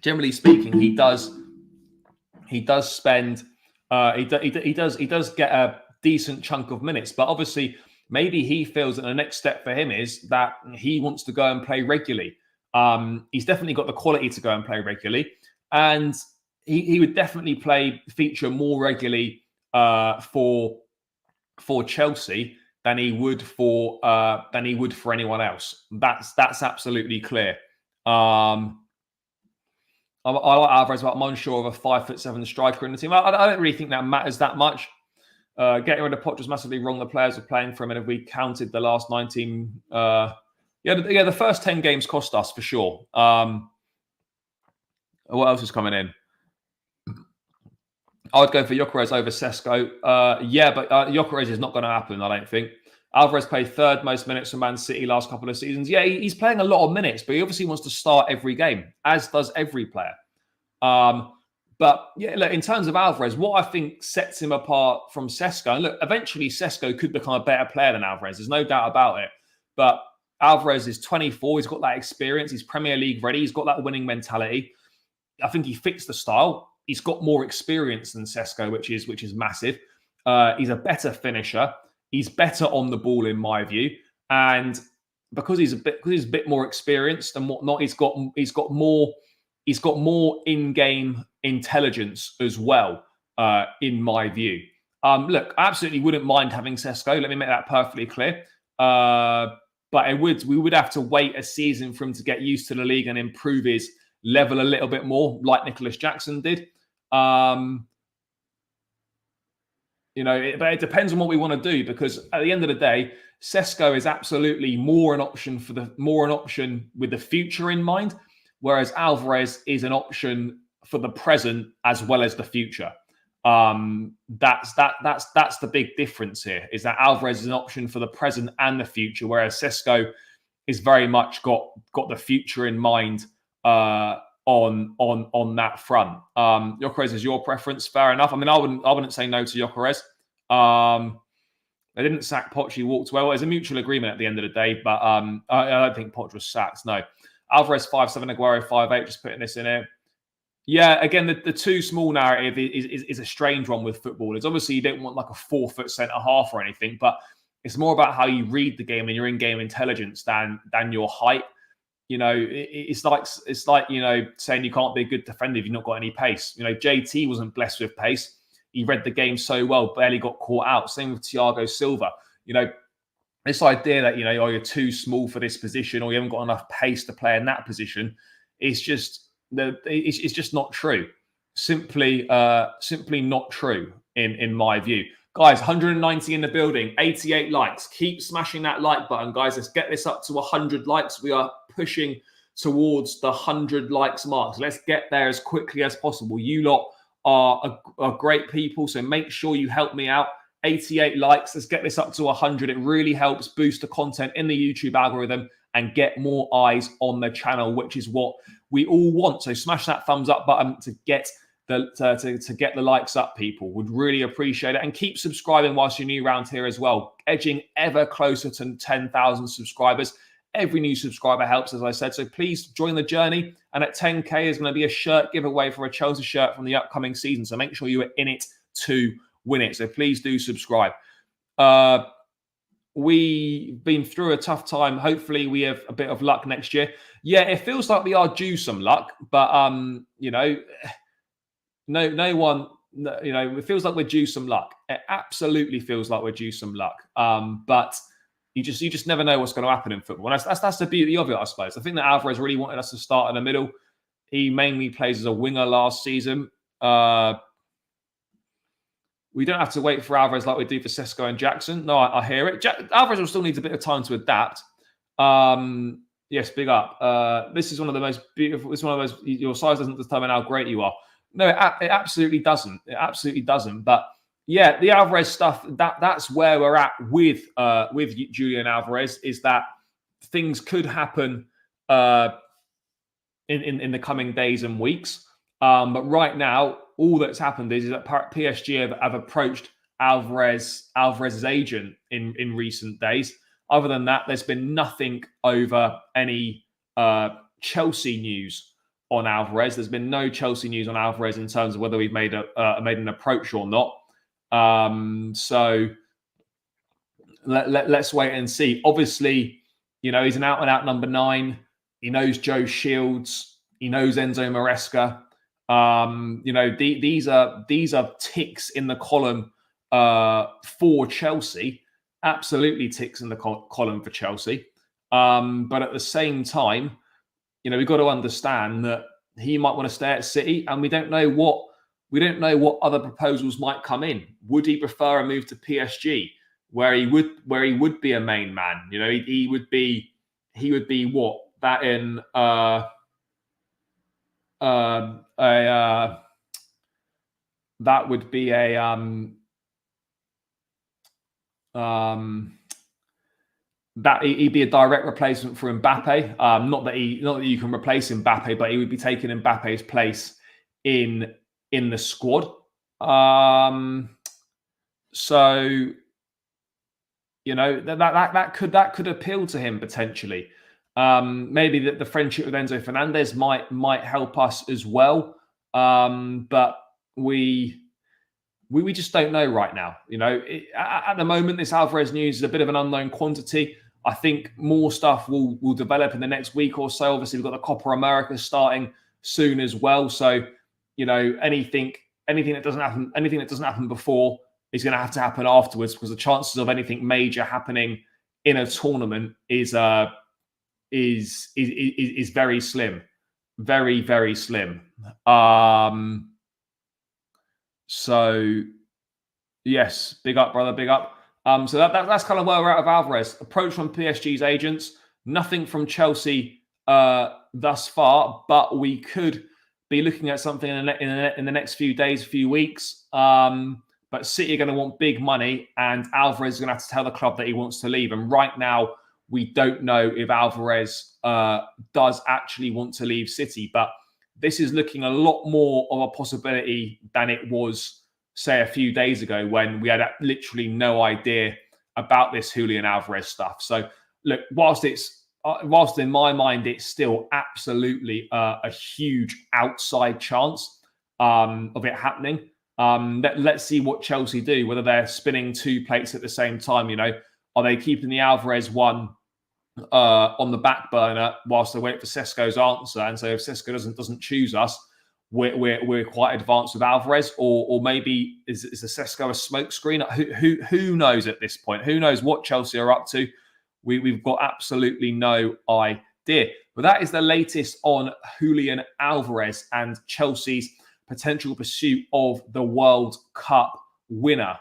A: he does spend he does get a decent chunk of minutes. But obviously, maybe he feels that the next step for him is that he wants to go and play regularly. He's definitely got the quality to go and play regularly, and he would definitely feature more regularly for Chelsea than he would for anyone else. That's absolutely clear. I like Alvarez, but I'm unsure of a 5'7" striker in the team. I don't really think that matters that much. Getting rid of Poch was massively wrong. The players are playing for him, and if we counted the last 19, the first 10 games cost us for sure. What else is coming in? I would go for Gyökeres over Sesko. But Gyökeres is not going to happen, I don't think. Alvarez played third most minutes for Man City last couple of seasons. Yeah, he's playing a lot of minutes, but he obviously wants to start every game, as does every player. But yeah, look, in terms of Alvarez, what I think sets him apart from Sesko, and look, eventually Sesko could become a better player than Alvarez. There's no doubt about it. But Alvarez is 24. He's got that experience. He's Premier League ready. He's got that winning mentality. I think he fits the style. He's got more experience than Sesko, which is massive. He's a better finisher. He's better on the ball, in my view. And because he's a bit more experienced and whatnot, he's got more in-game intelligence as well, in my view. Look, I absolutely wouldn't mind having Sesko. Let me make that perfectly clear. But we would have to wait a season for him to get used to the league and improve his level a little bit more, like Nicholas Jackson did. But it depends on what we want to do, because at the end of the day, Sesko is absolutely more an option with the future in mind, whereas Alvarez is an option for the present as well as the future. That's the big difference here, is that Alvarez is an option for the present and the future, whereas Sesko is very much got the future in mind on that front. Gyökeres is your preference, fair enough. I mean, I wouldn't say no to Gyökeres. They didn't sack Poch, he walked away. Well, it's a mutual agreement at the end of the day, but I don't think Poch was sacked, no. Alvarez 5'7", Aguero 5'8", just putting this in here. Yeah, again, the too small narrative is a strange one with footballers. Obviously, you don't want like a 4-foot centre-half or anything, but it's more about how you read the game and your in-game intelligence than your height. It's like saying you can't be a good defender if you've not got any pace. JT wasn't blessed with pace. He read the game so well, barely got caught out. Same with Thiago Silva. This idea that you're too small for this position or you haven't got enough pace to play in that position, it's just not true. Simply not true in my view. Guys, 190 in the building, 88 likes. Keep smashing that like button, guys. Let's get this up to 100 likes. We are pushing towards the 100 likes mark. So let's get there as quickly as possible. You lot are great people, so make sure you help me out. 88 likes. Let's get this up to 100. It really helps boost the content in the YouTube algorithm and get more eyes on the channel, which is what we all want. So smash that thumbs up button to get the likes up, people. Would really appreciate it. And keep subscribing whilst you're new around here as well. Edging ever closer to 10,000 subscribers. Every new subscriber helps, as I said. So please join the journey. And at 10K, there's going to be a shirt giveaway for a Chelsea shirt from the upcoming season. So make sure you are in it to win it. So please do subscribe. We've been through a tough time. Hopefully we have a bit of luck next year. Yeah, it feels like we are due some luck, but no one, it feels like we're due some luck. It absolutely feels like we're due some luck. But you just never know what's going to happen in football. And that's the beauty of it, I suppose. I think that Alvarez really wanted us to start in the middle. He mainly plays as a winger last season. We don't have to wait for Alvarez like we do for Sesko and Jackson. No, I hear it. Alvarez will still need a bit of time to adapt. Yes, big up. This is one of the most beautiful. It's one of those. Your size doesn't determine how great you are. No, it absolutely doesn't. It absolutely doesn't. But yeah, the Alvarez stuff. That's where we're at with Julian Alvarez. Is that things could happen in the coming days and weeks. But right now, all that's happened is that PSG have approached Alvarez's agent in recent days. Other than that, there's been nothing over any Chelsea news on Alvarez. There's been no Chelsea news on Alvarez in terms of whether we've made an approach or not. So let's wait and see. Obviously, he's an out-and-out number 9. He knows Joe Shields. He knows Enzo Maresca. These are ticks in the column for Chelsea. Absolutely ticks in the column for Chelsea. But at the same time, we've got to understand that he might want to stay at City, and we don't know what other proposals might come in. Would he prefer a move to PSG, where he would be a main man? He would be what that in that would be a that he'd be a direct replacement for Mbappe. Not that you can replace Mbappe, but he would be taking Mbappe's place in the squad. So you know that could appeal to him potentially. Maybe that the friendship with Enzo Fernandez might help us as well. But we just don't know right now. You know, at the moment, this Alvarez news is a bit of an unknown quantity. I think more stuff will develop in the next week or so. Obviously, we've got the Copa America starting soon as well. So, you know, anything that doesn't happen before is going to have to happen afterwards, because the chances of anything major happening in a tournament is very slim, very, very slim. So yes, big up, brother, big up. So that's kind of where we're at with Alvarez. Approach from PSG's agents, nothing from Chelsea thus far, but we could be looking at something in the next few days, few weeks. But City are going to want big money, and Alvarez is going to have to tell the club that he wants to leave. And right now, we don't know if Alvarez does actually want to leave City, but this is looking a lot more of a possibility than it was, say, a few days ago when we had literally no idea about this Julian Alvarez stuff. So, look, whilst in my mind it's still absolutely a huge outside chance of it happening. Let's see what Chelsea do, whether they're spinning two plates at the same time. You know, are they keeping the Alvarez one on the back burner whilst they wait for Sesko's answer? And so if Sesko doesn't choose us, we're quite advanced with Alvarez, or maybe is the Sesko a smokescreen? Who knows at this point? Who knows what Chelsea are up to? We've got absolutely no idea. But that is the latest on Julian Alvarez and Chelsea's potential pursuit of the World Cup winner.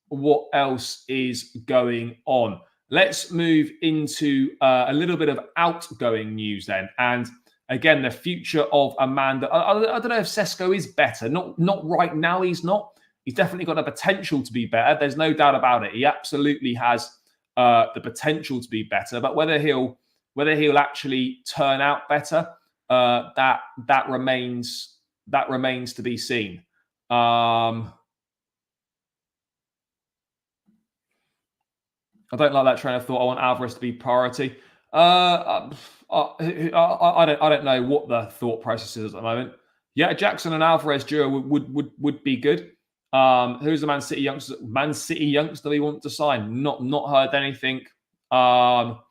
A: What else is going on? Let's move into a little bit of outgoing news then. And again, the future of Amanda. I don't know if Sesko is better. Not right now, he's not. He's definitely got the potential to be better. There's no doubt about it. He absolutely has the potential to be better. But whether he'll actually turn out better, that remains to be seen. I don't like that train of thought. I want Alvarez to be priority. I don't know what the thought process is at the moment. Yeah, Jackson and Alvarez duo would be good. Who's the Man City youngster we want to sign? Not heard anything. Not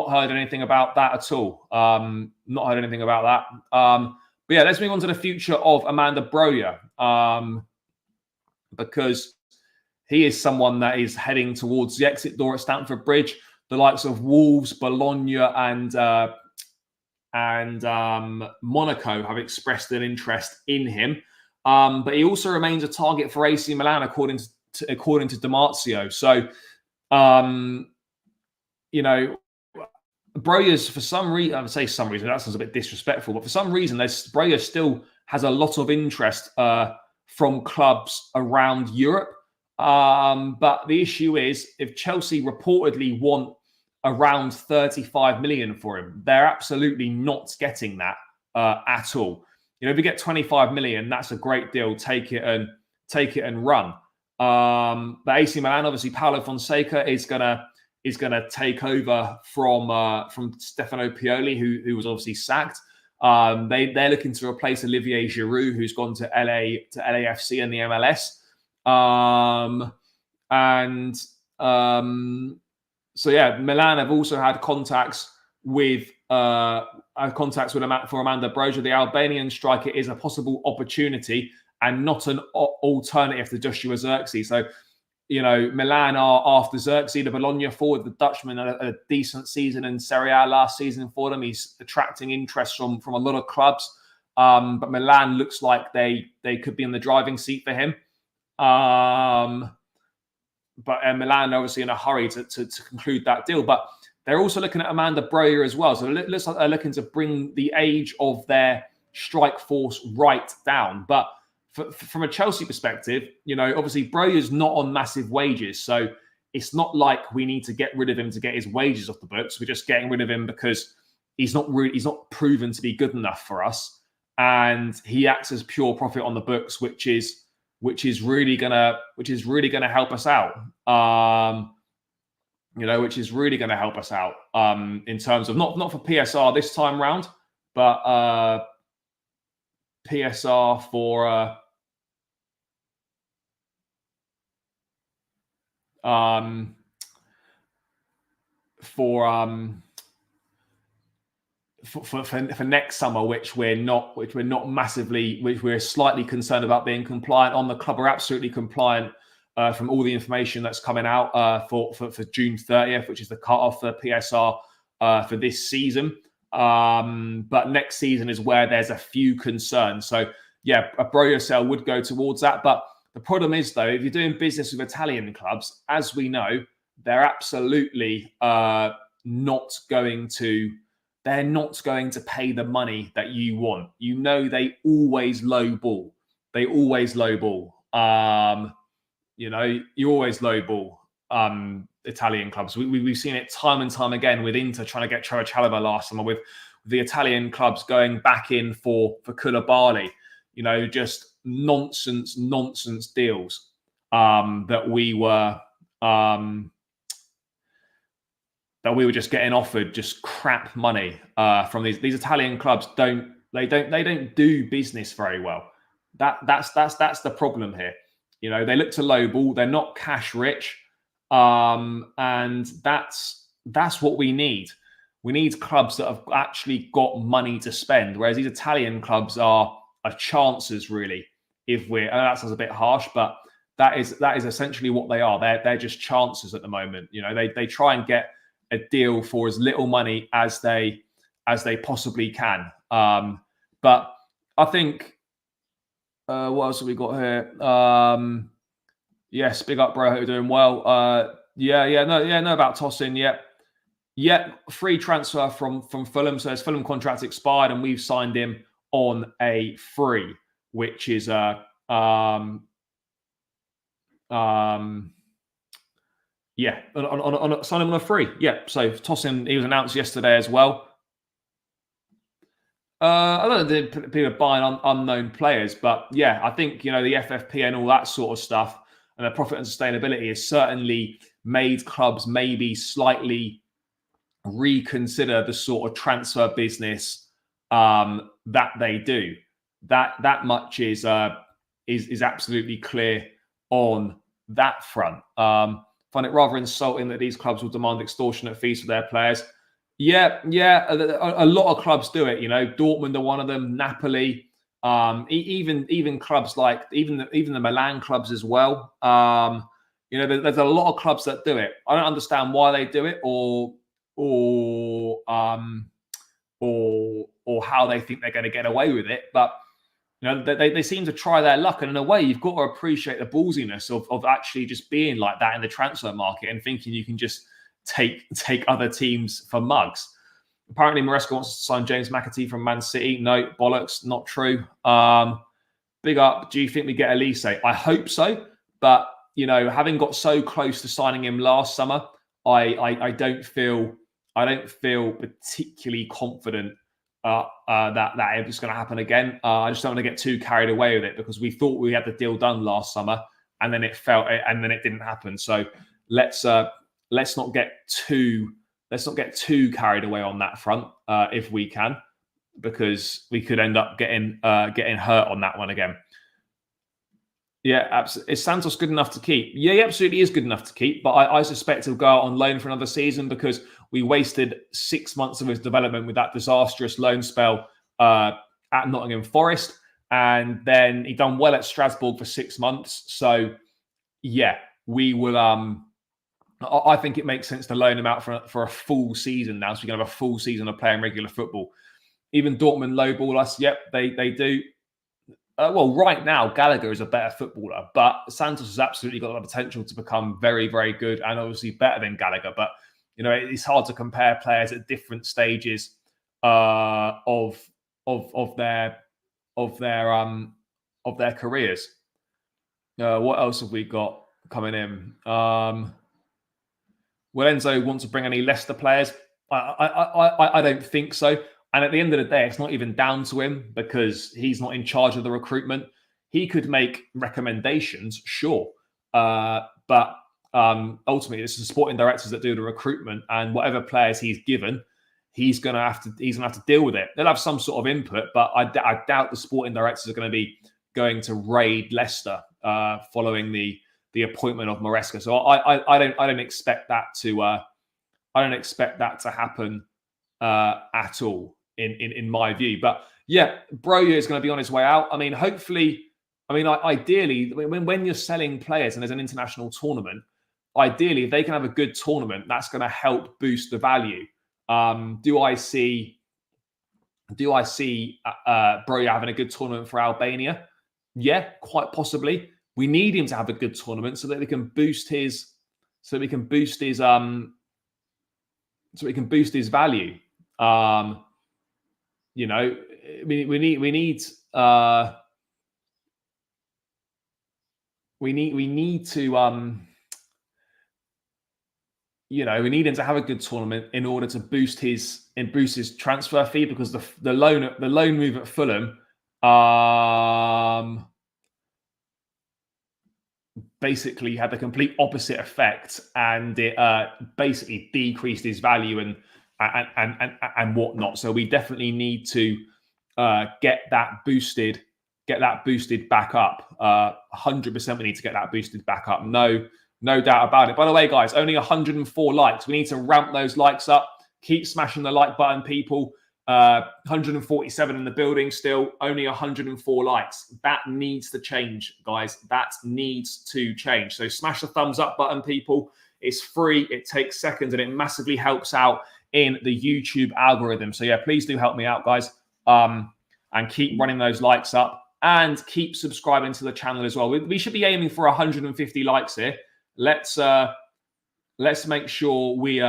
A: heard anything about that at all. Not heard anything about that. But yeah, let's move on to the future of Amanda Broja, because he is someone that is heading towards the exit door at Stamford Bridge. The likes of Wolves, Bologna, and Monaco have expressed an interest in him. But he also remains a target for AC Milan, according to Di Marzio. So, you know, Broja's, for some reason, I would say some reason, that sounds a bit disrespectful, but for some reason, Broja still has a lot of interest from clubs around Europe. But the issue is, if Chelsea reportedly want around 35 million for him, they're absolutely not getting that at all. You know, if you get 25 million, that's a great deal. Take it and run. But AC Milan, obviously, Paulo Fonseca is gonna take over from Stefano Pioli, who was obviously sacked. They're looking to replace Olivier Giroud, who's gone to LAFC in the MLS. So yeah, Milan have also had contacts with for Amanda Broja. The Albanian striker is a possible opportunity and not an alternative to Joshua Zirkzee. So, you know, Milan are after Zirkzee, the Bologna forward. The Dutchman had a decent season in Serie A last season for them. He's attracting interest from a lot of clubs. But Milan looks like they could be in the driving seat for him. But Milan obviously in a hurry to conclude that deal. But they're also looking at Amanda Broja as well. So it looks like they're looking to bring the age of their strike force right down. But from a Chelsea perspective, you know, obviously Broja's not on massive wages. So it's not like we need to get rid of him to get his wages off the books. We're just getting rid of him because he's not proven to be good enough for us, and he acts as pure profit on the books, which is really gonna help us out. Which is really going to help us out in terms of not for PSR this time round, but PSR for next summer, which we're slightly concerned about being compliant on. The club are absolutely compliant from all the information that's coming out for June 30th, which is the cut-off for PSR for this season. But next season is where there's a few concerns. So yeah, a Broyo sale would go towards that. But the problem is, though, if you're doing business with Italian clubs, as we know, they're absolutely not going to pay the money that you want. They always lowball. You always lowball Italian clubs. We've seen it time and time again with Inter trying to get Trevor Chalobah last summer, with the Italian clubs going back in for Koulibaly. Just nonsense deals that we were just getting offered just crap money from these Italian clubs. They don't do business very well. That's the problem here. They look to lowball. They're not cash rich, and that's what we need. We need clubs that have actually got money to spend, whereas these Italian clubs are chances, really. I know that sounds a bit harsh, but that is essentially what they are. They're just chances at the moment. They try and get a deal for as little money as they possibly can. But I think. What else have we got here? Yes, big up, bro. Hope you're doing well. No about Tosin. Free transfer from Fulham. So his Fulham contract expired, and we've signed him on a free, which is signing him on a free. Yeah. So Tosin, he was announced yesterday as well. I don't know if people are buying unknown players, but yeah, I think, the FFP and all that sort of stuff and the profit and sustainability has certainly made clubs maybe slightly reconsider the sort of transfer business that they do. That much is absolutely clear on that front. Find it rather insulting that these clubs will demand extortionate fees for their players. Yeah. A lot of clubs do it. Dortmund are one of them. Napoli, even clubs like even the Milan clubs as well. There's a lot of clubs that do it. I don't understand why they do it, or how they think they're going to get away with it. But they seem to try their luck, and in a way, you've got to appreciate the ballsiness of actually just being like that in the transfer market and thinking you can just take other teams for mugs. Apparently, Maresca wants to sign James McAtee from Man City. No, bollocks, not true. Big up. Do you think we get Elise? I hope so, but having got so close to signing him last summer, I don't feel particularly confident that it's going to happen again. I just don't want to get too carried away with it, because we thought we had the deal done last summer, and then it didn't happen. So let's not get too carried away on that front if we can, because we could end up getting hurt on that one again. Yeah, absolutely. Is Santos good enough to keep? Yeah, he absolutely is good enough to keep, but I suspect he'll go out on loan for another season, because we wasted 6 months of his development with that disastrous loan spell at Nottingham Forest, and then he done well at Strasbourg for 6 months. So yeah, we will. I think it makes sense to loan him out for a full season now, so we can have a full season of playing regular football. Even Dortmund lowball us. Yep, they do. Well, right now, Gallagher is a better footballer, but Santos has absolutely got the potential to become very, very good, and obviously better than Gallagher. But it's hard to compare players at different stages of their careers. What else have we got coming in? will Enzo want to bring any Leicester players? I don't think so. And at the end of the day, it's not even down to him because he's not in charge of the recruitment. He could make recommendations, sure, but ultimately, it's the sporting directors that do the recruitment, and whatever players he's given, he's gonna have to deal with it. They'll have some sort of input, but I doubt the sporting directors are going to raid Leicester following the appointment of Maresca. So I don't expect that to happen at all in my view. But yeah, Broja is going to be on his way out. I mean, hopefully, ideally, when you're selling players and there's an international tournament, ideally, if they can have a good tournament, that's going to help boost the value. Do I see Broja having a good tournament for Albania? Yeah, quite possibly. We need him to have a good tournament so that we can boost his value. We need him to have a good tournament in order to boost his transfer fee, because the loan move at Fulham basically had the complete opposite effect, and it basically decreased his value and whatnot. So we definitely need to get that boosted back up. 100% we need to get that boosted back up. No doubt about it. By the way, guys, only 104 likes. We need to ramp those likes up. Keep smashing the like button, people. 147 in the building still. Only 104 likes. That needs to change, guys. That needs to change. So smash the thumbs up button, people. It's free. It takes seconds, and it massively helps out in the YouTube algorithm. So yeah, please do help me out, guys. And keep running those likes up, and keep subscribing to the channel as well. We should be aiming for 150 likes here. Let's make sure we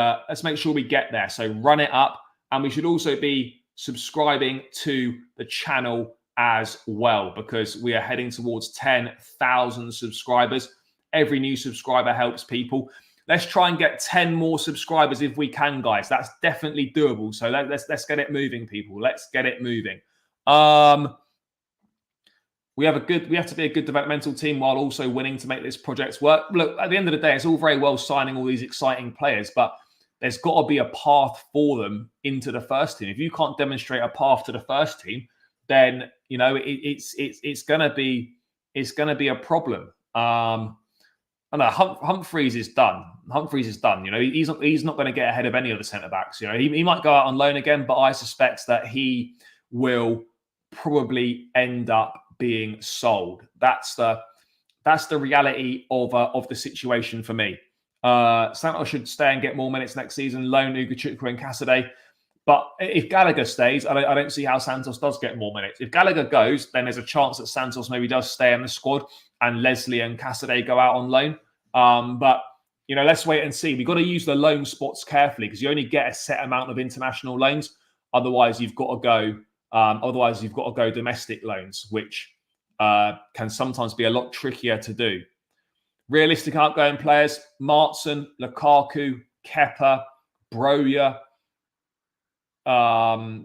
A: get there. So run it up, and we should also be subscribing to the channel as well, because we are heading towards 10,000 subscribers. Every new subscriber helps people. Let's try and get 10 more subscribers if we can, guys. That's definitely doable. So let's get it moving, people. Let's get it moving. We have to be a good developmental team while also winning to make this project work. Look, at the end of the day, it's all very well signing all these exciting players, but there's got to be a path for them into the first team. If you can't demonstrate a path to the first team, then it's gonna be a problem. I know Humphreys is done. He's not going to get ahead of any of the centre backs. He might go out on loan again, but I suspect that he will probably end up being sold. That's the reality of the situation for me. Santos should stay and get more minutes next season. Loan Nkunku and Cassidy. But if Gallagher stays, I don't see how Santos does get more minutes. If Gallagher goes, then there's a chance that Santos maybe does stay in the squad and Leslie and Cassidy go out on loan. But let's wait and see. We've got to use the loan spots carefully, because you only get a set amount of international loans. Otherwise, you've got to go. Domestic loans, which can sometimes be a lot trickier to do. Realistic outgoing players: Maatsen, Lukaku, Kepa, Broja.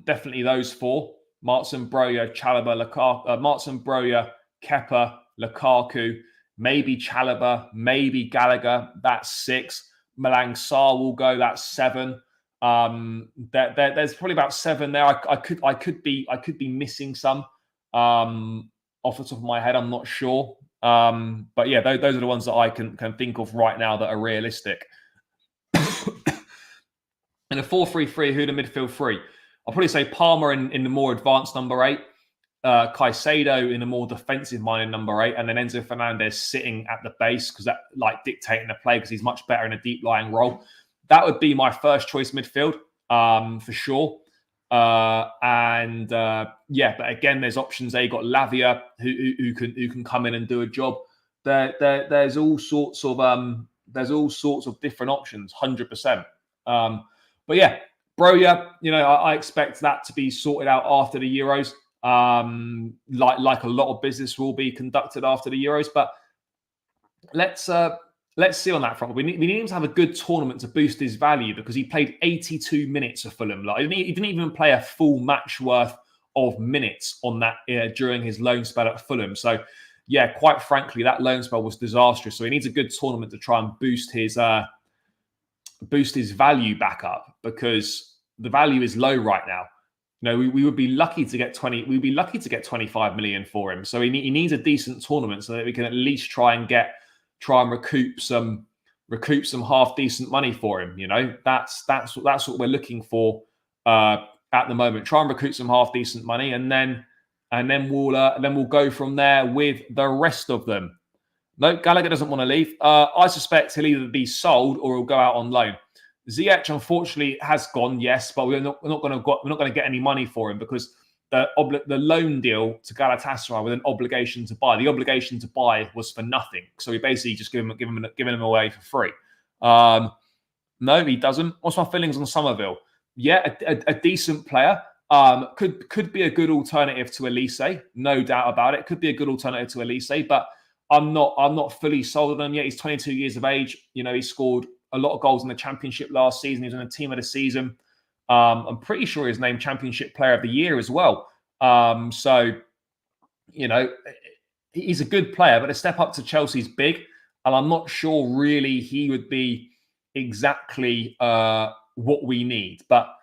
A: Definitely those four: Maatsen, Broja, Chalobah, Lukaku. Maatsen, Broja, Kepa, Lukaku. Maybe Chalobah, maybe Gallagher. That's 6. Malang Sarr will go. That's 7. There's probably about 7 there. I could be missing some off the top of my head. I'm not sure. But yeah, those are the ones that I can think of right now that are realistic. In a 4-3-3, who the midfield 3? I'll probably say Palmer in the more advanced number 8, Caicedo in a more defensive-minded number 8, and then Enzo Fernandez sitting at the base, because that dictating the play, because he's much better in a deep-lying role. That would be my first choice midfield, for sure. But again, there's options there. You've got Lavia who can come in and do a job. There's all sorts of different options, 100%. But yeah, Broja, I expect that to be sorted out after the Euros. Like a lot of business will be conducted after the Euros. But let's let's see on that front. We need him to have a good tournament to boost his value, because he played 82 minutes for Fulham. Like, he didn't even play a full match worth of minutes on that during his loan spell at Fulham. So, yeah, quite frankly, that loan spell was disastrous. So he needs a good tournament to try and boost his value back up, because the value is low right now. You know, we would be lucky to get 25 million for him. So he needs a decent tournament so that we can at least try and recoup some half decent money for him. You know, that's what we're looking for at the moment. Try and recruit some half decent money, and then we'll go from there with the rest of them. No, Gallagher doesn't want to leave. I suspect he'll either be sold or he'll go out on loan. Ziyech, unfortunately, has gone, yes, but we're not going to get any money for him, because the loan deal to Galatasaray with an obligation to buy. The obligation to buy was for nothing, so we basically just giving him away for free. No, he doesn't. What's my feelings on Somerville? Yeah, a decent player. Could be a good alternative to Elise, no doubt about it. Could be a good alternative to Elise, but I'm not fully sold on him yet. He's 22 years of age. You know, he scored a lot of goals in the Championship last season. He was on the team of the season. I'm pretty sure he was named Championship Player of the Year as well. So, you know, he's a good player, but a step up to Chelsea's big, and I'm not sure really he would be exactly what we need. But,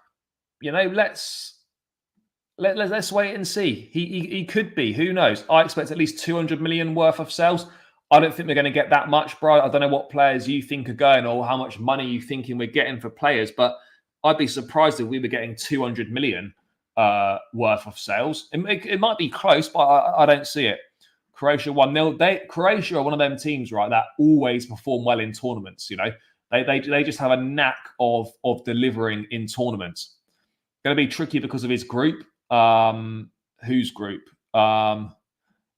A: you know, let's wait and see. He could be. Who knows? I expect at least 200 million worth of sales. I don't think we're going to get that much, bro. I don't know what players you think are going, or how much money you thinking we're getting for players, but I'd be surprised if we were getting 200 million worth of sales. It might be close, but I don't see it. Croatia 1-0. Croatia are one of them teams, right, that always perform well in tournaments. You know, they just have a knack of delivering in tournaments. Going to be tricky because of his group. Whose group?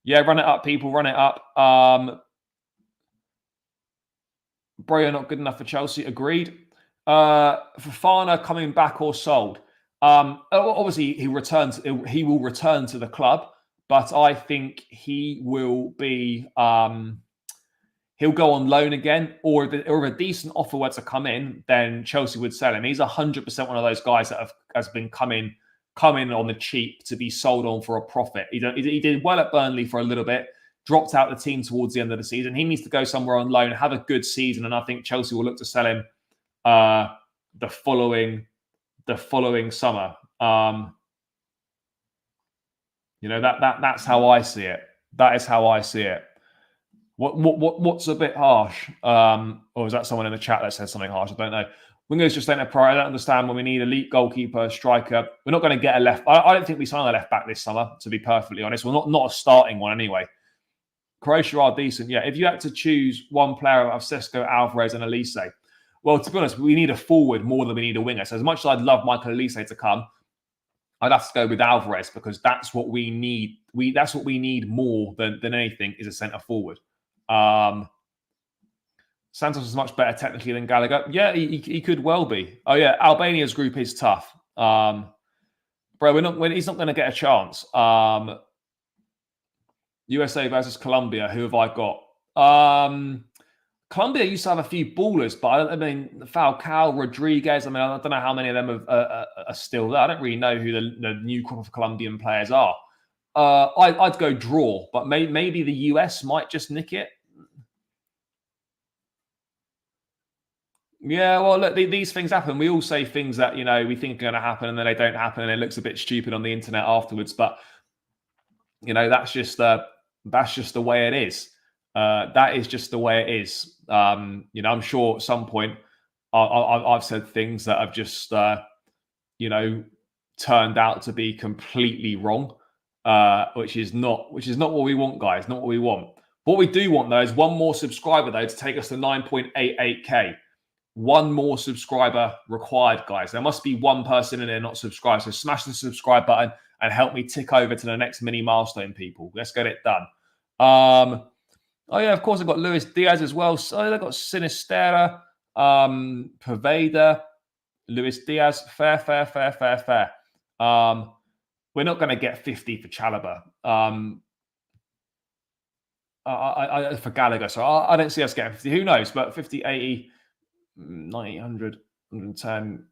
A: Yeah, run it up, people. Run it up. Bro, you're not good enough for Chelsea. Agreed. Fofana coming back or sold? Obviously, he will return to the club, but I think he will be. He'll go on loan again, or if a decent offer were to come in, then Chelsea would sell him. He's 100% one of those guys that has been coming on the cheap to be sold on for a profit. He did well at Burnley for a little bit, dropped out the team towards the end of the season. He needs to go somewhere on loan, have a good season, and I think Chelsea will look to sell him the following summer. You know, that's how I see it. That is how I see it. What's a bit harsh? Or is that someone in the chat that says something harsh? I don't know. Wingers just ain't a priority. I don't understand when we need elite goalkeeper, striker. We're not going to get a left. I don't think we sign a left back this summer, to be perfectly honest. We're not a starting one anyway. Croatia are decent. Yeah, if you had to choose one player of Sesko, Alvarez, and Elise, well, to be honest, we need a forward more than we need a winger. So as much as I'd love Michael Elise to come, I'd have to go with Alvarez, because that's what we need. That's what we need more than anything, is a centre forward. Santos is much better technically than Gallagher. Yeah, he could well be. Oh yeah, Albania's group is tough. Bro, he's not going to get a chance. USA versus Colombia. Who have I got? Colombia used to have a few ballers, but I mean, Falcao, Rodriguez. I mean, I don't know how many of them are still there. I don't really know who the new crop of Colombian players are. I'd go draw, but maybe the US might just nick it. Yeah, well, look, these things happen. We all say things that, you know, we think are going to happen, and then they don't happen, and it looks a bit stupid on the internet afterwards. But, you know, that's just the way it is. That is just the way it is. You know, I'm sure at some point I've said things that have just, you know, turned out to be completely wrong, which is not what we want, guys. Not what we want. What we do want, though, is one more subscriber, though, to take us to 9.88K. One more subscriber required, guys. There must be one person in there not subscribed. So smash the subscribe button and help me tick over to the next mini milestone, people. Let's get it done. Oh, yeah, of course, I've got Luis Diaz as well. So they've got Sinistera, Pervada, Luis Diaz. Fair. We're not going to get 50 for Chalobah. for Gallagher. So I don't see us getting 50. Who knows? But 50, 80, 90, 100, 110,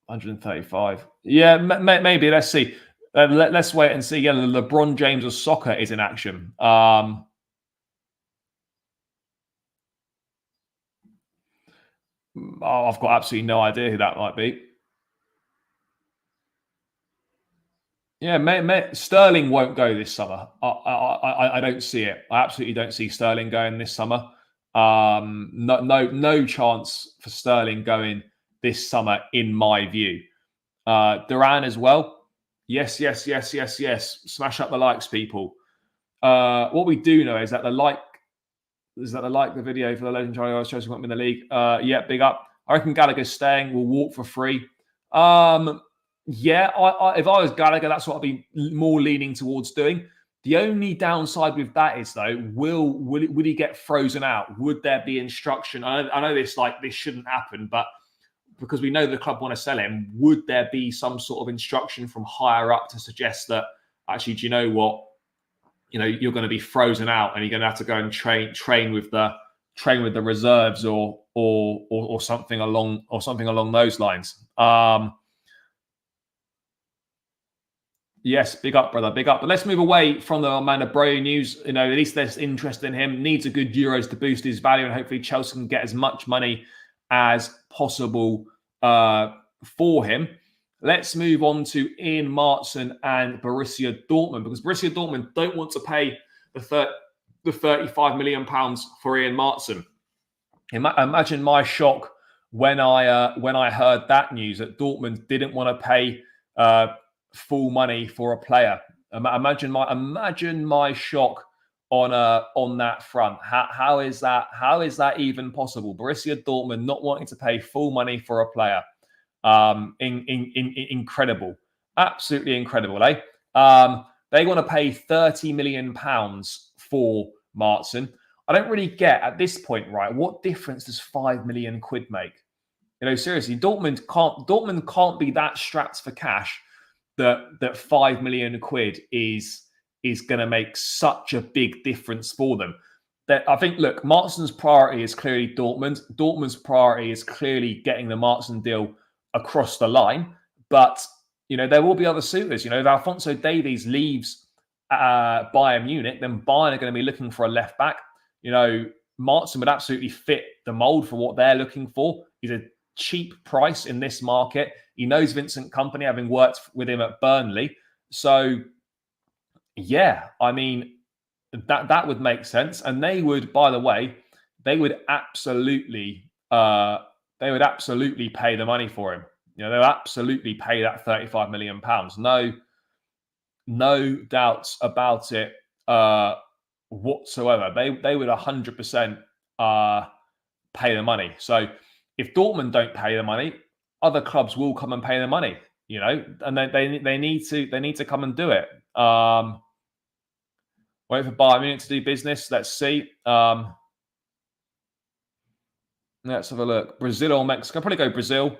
A: 135. Yeah, maybe. Let's see. Let's wait and see. Again, LeBron James of soccer is in action. I've got absolutely no idea who that might be. Yeah, Sterling won't go this summer. I don't see it. I absolutely don't see Sterling going this summer. No chance for Sterling going this summer, in my view. Duran as well. Yes. Smash up the likes, people. What we do know is that the video for the legend Charlie Alvarez Chelsea won't win the league. Yeah, big up. I reckon Gallagher's staying. Will walk for free. Yeah, if I was Gallagher, that's what I'd be more leaning towards doing. The only downside with that is, though, will he get frozen out? Would there be instruction? I know this shouldn't happen, but because we know the club want to sell him, would there be some sort of instruction from higher up to suggest that actually, do you know what? You're going to be frozen out, and you're going to have to go and train with the reserves or something along those lines. Yes, big up, brother, big up. But let's move away from the Amanda Broja news. At least there's interest in him. Needs a good Euros to boost his value, and hopefully Chelsea can get as much money as possible for him. Let's move on to Ian Maatsen and Borussia Dortmund, because Borussia Dortmund don't want to pay the £35 million for Ian Maatsen. Imagine my shock when I heard that news, that Dortmund didn't want to pay full money for a player. Imagine my shock on that front. How is that even possible? Borussia Dortmund not wanting to pay full money for a player. Incredible, absolutely incredible, eh? They want to pay £30 million for Maatsen. I don't really get at this point, right? What difference does £5 million make? Seriously, Dortmund can't be that strapped for cash that £5 million is going to make such a big difference for them. That I think, look, Maatsen's priority is clearly Dortmund. Dortmund's priority is clearly getting the Maatsen deal across the line. But, there will be other suitors. If Alphonso Davies leaves Bayern Munich, then Bayern are going to be looking for a left back. Maatsen would absolutely fit the mold for what they're looking for. He's a cheap price in this market. He knows Vincent Kompany, having worked with him at Burnley. So, yeah, I mean, that would make sense. And they would, by the way, absolutely pay the money for him. They'll absolutely pay that £35 million. No doubts about it whatsoever. They would 100% pay the money. So if Dortmund don't pay the money, other clubs will come and pay the money, and they need to come and do it. Wait for Bayern Munich to do business. Let's see. Let's have a look. Brazil or Mexico? I'll probably go Brazil.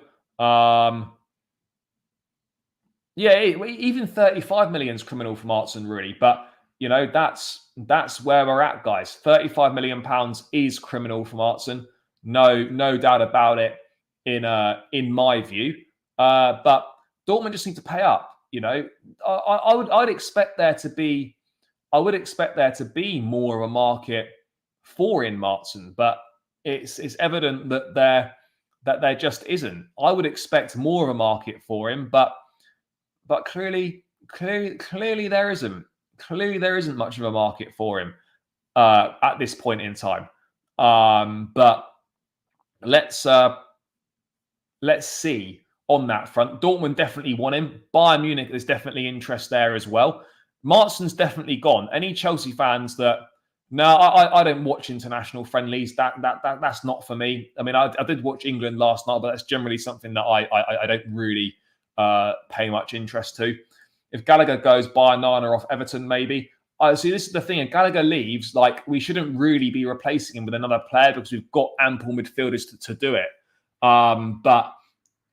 A: Yeah, even 35 million is criminal for Maatsen, really. But that's where we're at, guys. £35 million is criminal for Maatsen. No doubt about it. In my view, but Dortmund just need to pay up. I'd expect there to be more of a market for Ian Maatsen, but it's evident that there just isn't. I would expect more of a market for him, but clearly there isn't. Clearly there isn't much of a market for him at this point in time. But let's see on that front. Dortmund definitely want him. Bayern Munich, there's definitely interest there as well. Maatsen's definitely gone. Any Chelsea fans that I don't watch international friendlies. That's not for me. I mean, I did watch England last night, but that's generally something that I don't really pay much interest to. If Gallagher goes, Bayern are off Everton, maybe. See, this is the thing. If Gallagher leaves, we shouldn't really be replacing him with another player because we've got ample midfielders to do it. But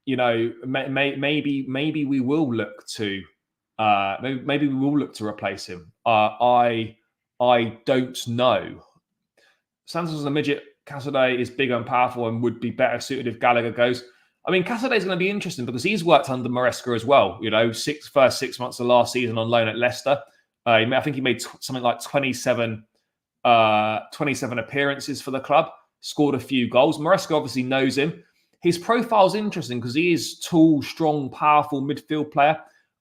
A: maybe we will look to replace him. I I don't know. Santos is a midget. Casadei is bigger and powerful and would be better suited if Gallagher goes. I mean, Casadei is going to be interesting because he's worked under Maresca as well. You know, first 6 months of last season on loan at Leicester. I think he made something like 27 appearances for the club, scored a few goals. Maresca obviously knows him. His profile is interesting because he is tall, strong, powerful midfield player.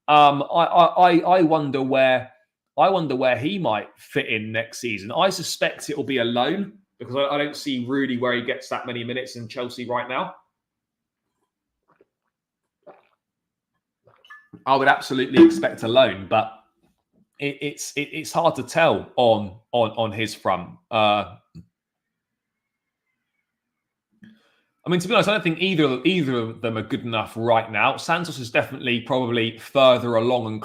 A: I wonder where he might fit in next season. I suspect it will be a loan because I don't see really where he gets that many minutes in Chelsea right now. I would absolutely expect a loan, but it's hard to tell on his front. I mean, to be honest, I don't think either of them are good enough right now. Santos is definitely probably further along and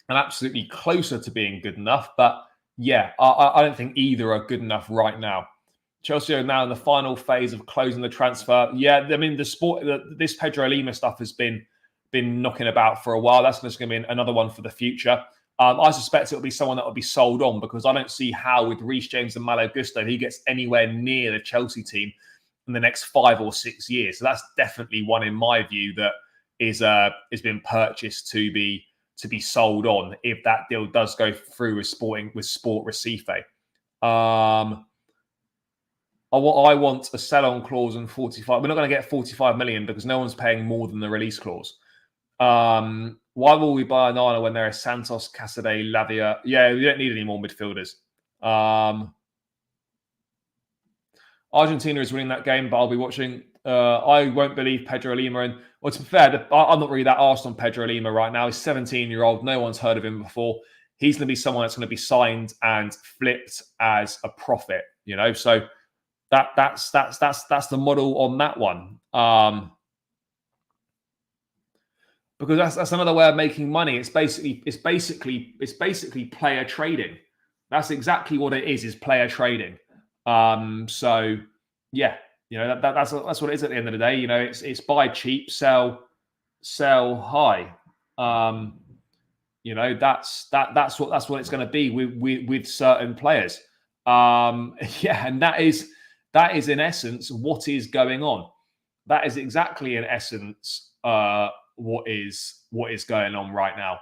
A: absolutely closer to being good enough. But yeah, I don't think either are good enough right now. Chelsea are now in the final phase of closing the transfer. Yeah, I mean, this Pedro Lima stuff has been knocking about for a while. That's just going to be another one for the future. I suspect it'll be someone that will be sold on because I don't see how with Reece James and Malo Gusto he gets anywhere near the Chelsea team in the next 5 or 6 years. So that's definitely one in my view that is been purchased to be sold on if that deal does go through with Sport Recife. I want a sell-on clause and 45. We're not going to get 45 million because no one's paying more than the release clause. Why will we buy Onana when there is Santos, Casadei, Lavia? Yeah, we don't need any more midfielders. Argentina is winning that game, but I'll be watching. I won't believe Pedro Lima. And well, to be fair, I'm not really that arsed on Pedro Lima right now. He's 17-year-old. No one's heard of him before. He's going to be someone that's going to be signed and flipped as a profit. You know, so that's the model on that one. Because that's another way of making money. It's basically player trading. That's exactly what it is player trading. So yeah, you know that's what it is at the end of the day. You know, it's buy cheap, sell high. You know, that's what it's going to be with certain players. Yeah, and that is in essence what is going on. That is exactly in essence what is going on right now.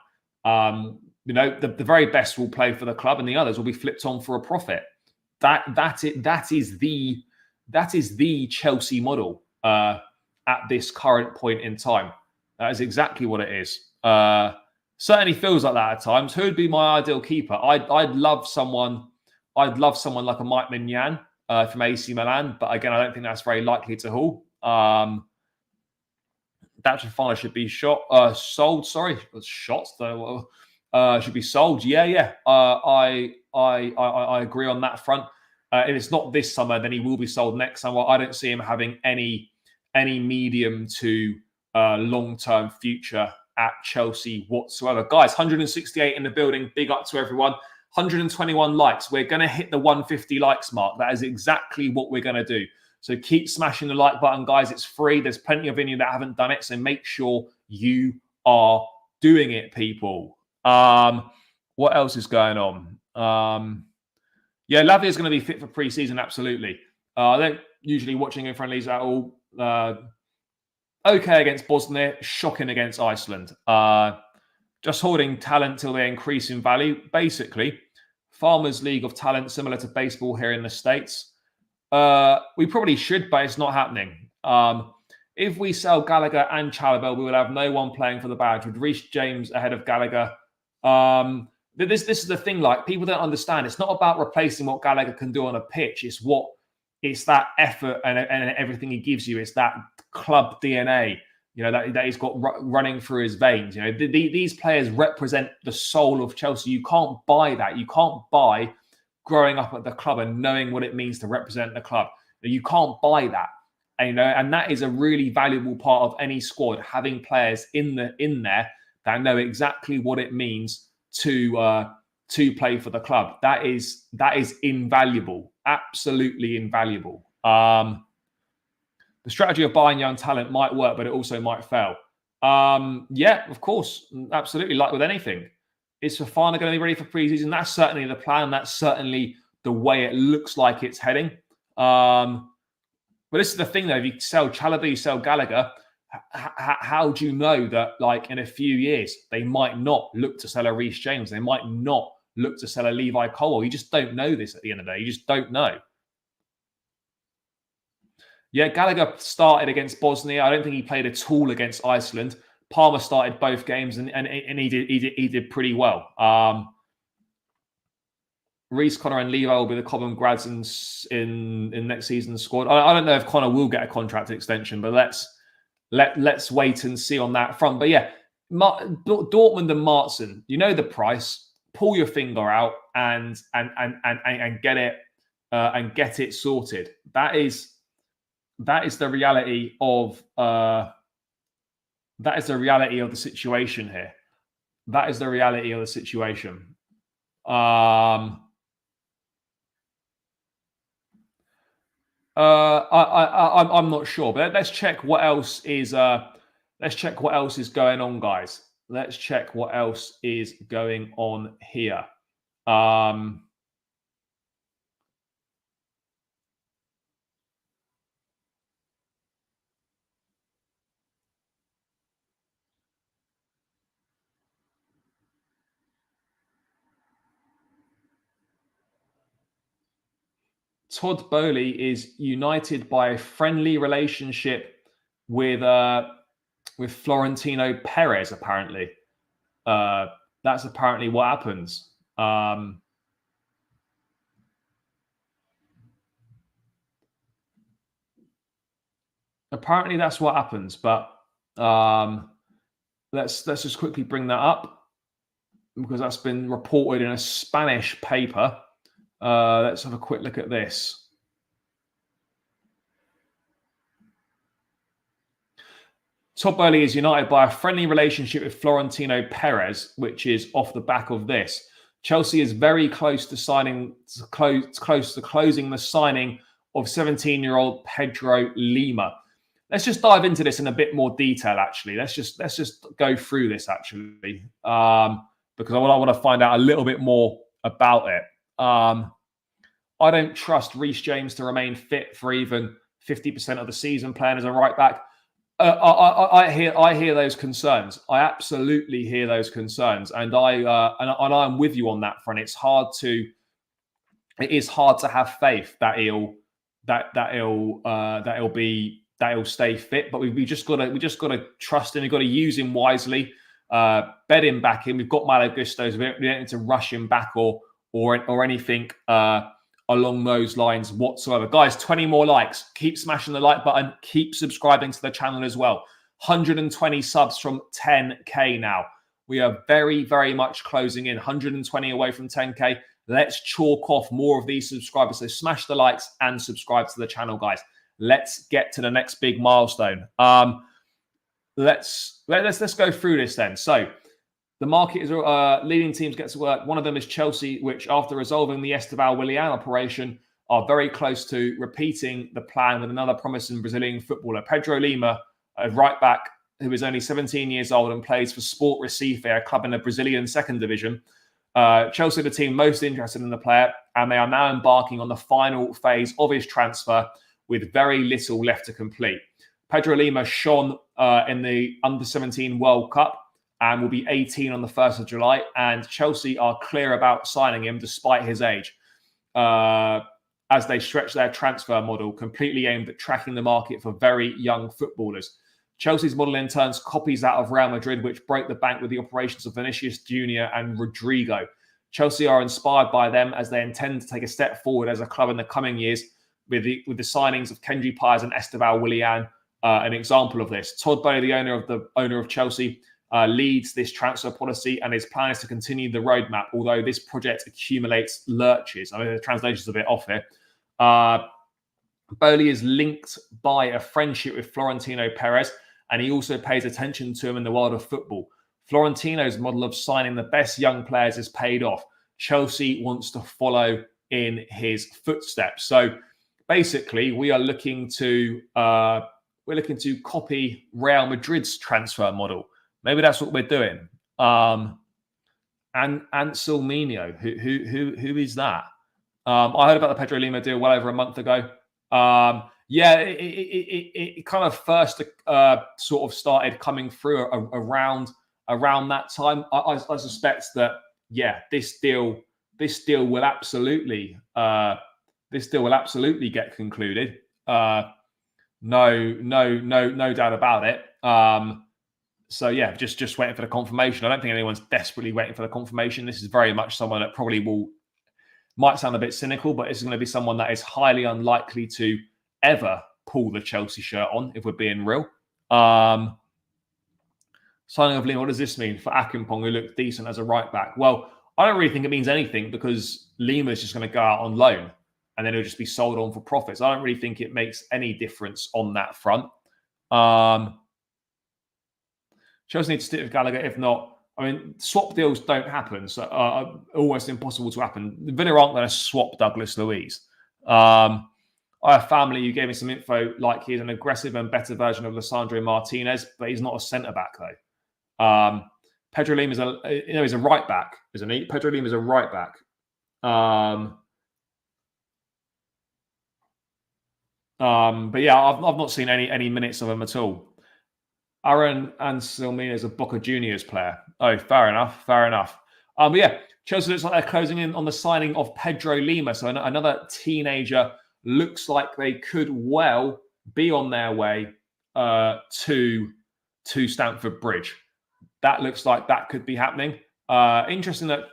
A: You know, the very best will play for the club, and the others will be flipped on for a profit. That is the Chelsea model at this current point in time. That is exactly what it is. Certainly feels like that at times. Who would be my ideal keeper? I'd love someone like a Mike Mignan from AC Milan, but again, I don't think that's very likely to haul. That final should be sold. Sorry, shot though. Should be sold. Yeah. I agree on that front. If it's not this summer, then he will be sold next summer. I don't see him having any medium to long-term future at Chelsea whatsoever. Guys, 168 in the building. Big up to everyone. 121 likes. We're going to hit the 150 likes mark. That is exactly what we're going to do. So keep smashing the like button, guys. It's free. There's plenty of you that haven't done it. So make sure you are doing it, people. What else is going on? Yeah, Lavia is going to be fit for pre-season, absolutely. I don't usually watch England friendlies at all. Okay against Bosnia, shocking against Iceland. Just holding talent till they increase in value. Basically, Farmers League of Talent, similar to baseball here in the States. We probably should, but it's not happening. If we sell Gallagher and Chalobah, we will have no one playing for the badge. With Reece James ahead of Gallagher. This is the thing, like, people don't understand. It's not about replacing what Gallagher can do on a pitch. It's that effort and everything he gives you. It's that club DNA, you know, that he's got running through his veins. You know, these players represent the soul of Chelsea. You can't buy that. You can't buy growing up at the club and knowing what it means to represent the club. You can't buy that. And, you know, and that is a really valuable part of any squad, having players in there that know exactly what it means to play for the club. That is invaluable, absolutely invaluable. The strategy of buying young talent might work, but it also might fail. Yeah, of course, absolutely. Like with anything, Is Fofana going to be ready for pre-season? That's certainly the plan. That's certainly the way it looks like it's heading. But this is the thing, though. If you sell Chalobah, you sell Gallagher, how do you know that, like, in a few years, they might not look to sell a Reece James? They might not look to sell a Levi Colwill. You just don't know this at the end of the day. You just don't know. Yeah, Gallagher started against Bosnia. I don't think he played at all against Iceland. Palmer started both games, and he did pretty well. Reece, Connor, and Levi will be the common grads in next season's squad. I don't know if Connor will get a contract extension, but let's wait and see on that front. But yeah, Dortmund and Maatsen, you know the price. Pull your finger out and get it sorted. That is the reality of the situation here. That is the reality of the situation. I'm not sure, but let's check what else is going on, guys. Let's check what else is going on here. Todd Boehly is united by a friendly relationship with Florentino Perez, apparently. That's apparently what happens. Apparently that's what happens, but let's just quickly bring that up because that's been reported in a Spanish paper. Let's have a quick look at this. Todd Boehly is united by a friendly relationship with Florentino Perez, which is off the back of this. Chelsea is very close to closing the signing of 17-year-old Pedro Lima. Let's just dive into this in a bit more detail, actually. Let's just go through this, actually, because I want to find out a little bit more about it. I don't trust Reece James to remain fit for even 50% of the season playing as a right back. I hear those concerns. I absolutely hear those concerns, and I'm with you on that front. It is hard to have faith that he'll stay fit, but we just gotta trust him. We've got to use him wisely, bed him back in. We've got Malo Gusto. We don't need to rush him back or anything along those lines whatsoever. Guys, 20 more likes. Keep smashing the like button. Keep subscribing to the channel as well. 120 subs from 10K now. We are very, very much closing in. 120 away from 10K. Let's chalk off more of these subscribers. So smash the likes and subscribe to the channel, guys. Let's get to the next big milestone. Let's go through this then. So the market is leading teams get to work. One of them is Chelsea, which after resolving the Esteban Willian operation are very close to repeating the plan with another promising Brazilian footballer, Pedro Lima, a right back who is only 17 years old and plays for Sport Recife, a club in the Brazilian second division. Chelsea are the team most interested in the player, and they are now embarking on the final phase of his transfer with very little left to complete. Pedro Lima shone in the Under-17 World Cup and will be 18 on the 1st of July. And Chelsea are clear about signing him despite his age, as they stretch their transfer model, completely aimed at tracking the market for very young footballers. Chelsea's model in turn copies that of Real Madrid, which broke the bank with the operations of Vinicius Jr. and Rodrigo. Chelsea are inspired by them as they intend to take a step forward as a club in the coming years with the signings of Kendry Pires and Esteban Willian, an example of this. Todd Boehly, the owner of Chelsea, leads this transfer policy, and his plan is to continue the roadmap, although this project accumulates lurches. I mean, the translation's a bit off here. Boehly is linked by a friendship with Florentino Perez, and he also pays attention to him in the world of football. Florentino's model of signing the best young players has paid off. Chelsea wants to follow in his footsteps. So basically, we are looking to copy Real Madrid's transfer model. Maybe that's what we're doing. And And Anselminho, who is that? I heard about the Pedro Lima deal well over a month ago. Yeah, it kind of first sort of started coming through around that time. I suspect that this deal will absolutely get concluded. No doubt about it. So yeah, just waiting for the confirmation. I don't think anyone's desperately waiting for the confirmation. This is very much someone that probably might sound a bit cynical, but it's going to be someone that is highly unlikely to ever pull the Chelsea shirt on, if we're being real. Signing of Lima, what does this mean for Akimpong, who looked decent as a right back? Well, I don't really think it means anything, because Lima is just going to go out on loan and then he'll just be sold on for profits. I don't really think it makes any difference on that front. Chelsea need to stick with Gallagher. If not, I mean, swap deals don't happen, so almost impossible to happen. Villa aren't going to swap Douglas Luiz. I have family who gave me some info like he's an aggressive and better version of Lisandro Martinez, but he's not a centre back though. Pedro Lima is he's a right back, isn't he? Pedro Lima is a right back. But yeah, I've not seen any minutes of him at all. Aaron Anselmi is a Boca Juniors player. Oh, fair enough. But yeah, Chelsea looks like they're closing in on the signing of Pedro Lima. So another teenager looks like they could well be on their way to Stamford Bridge. That looks like that could be happening. Interesting that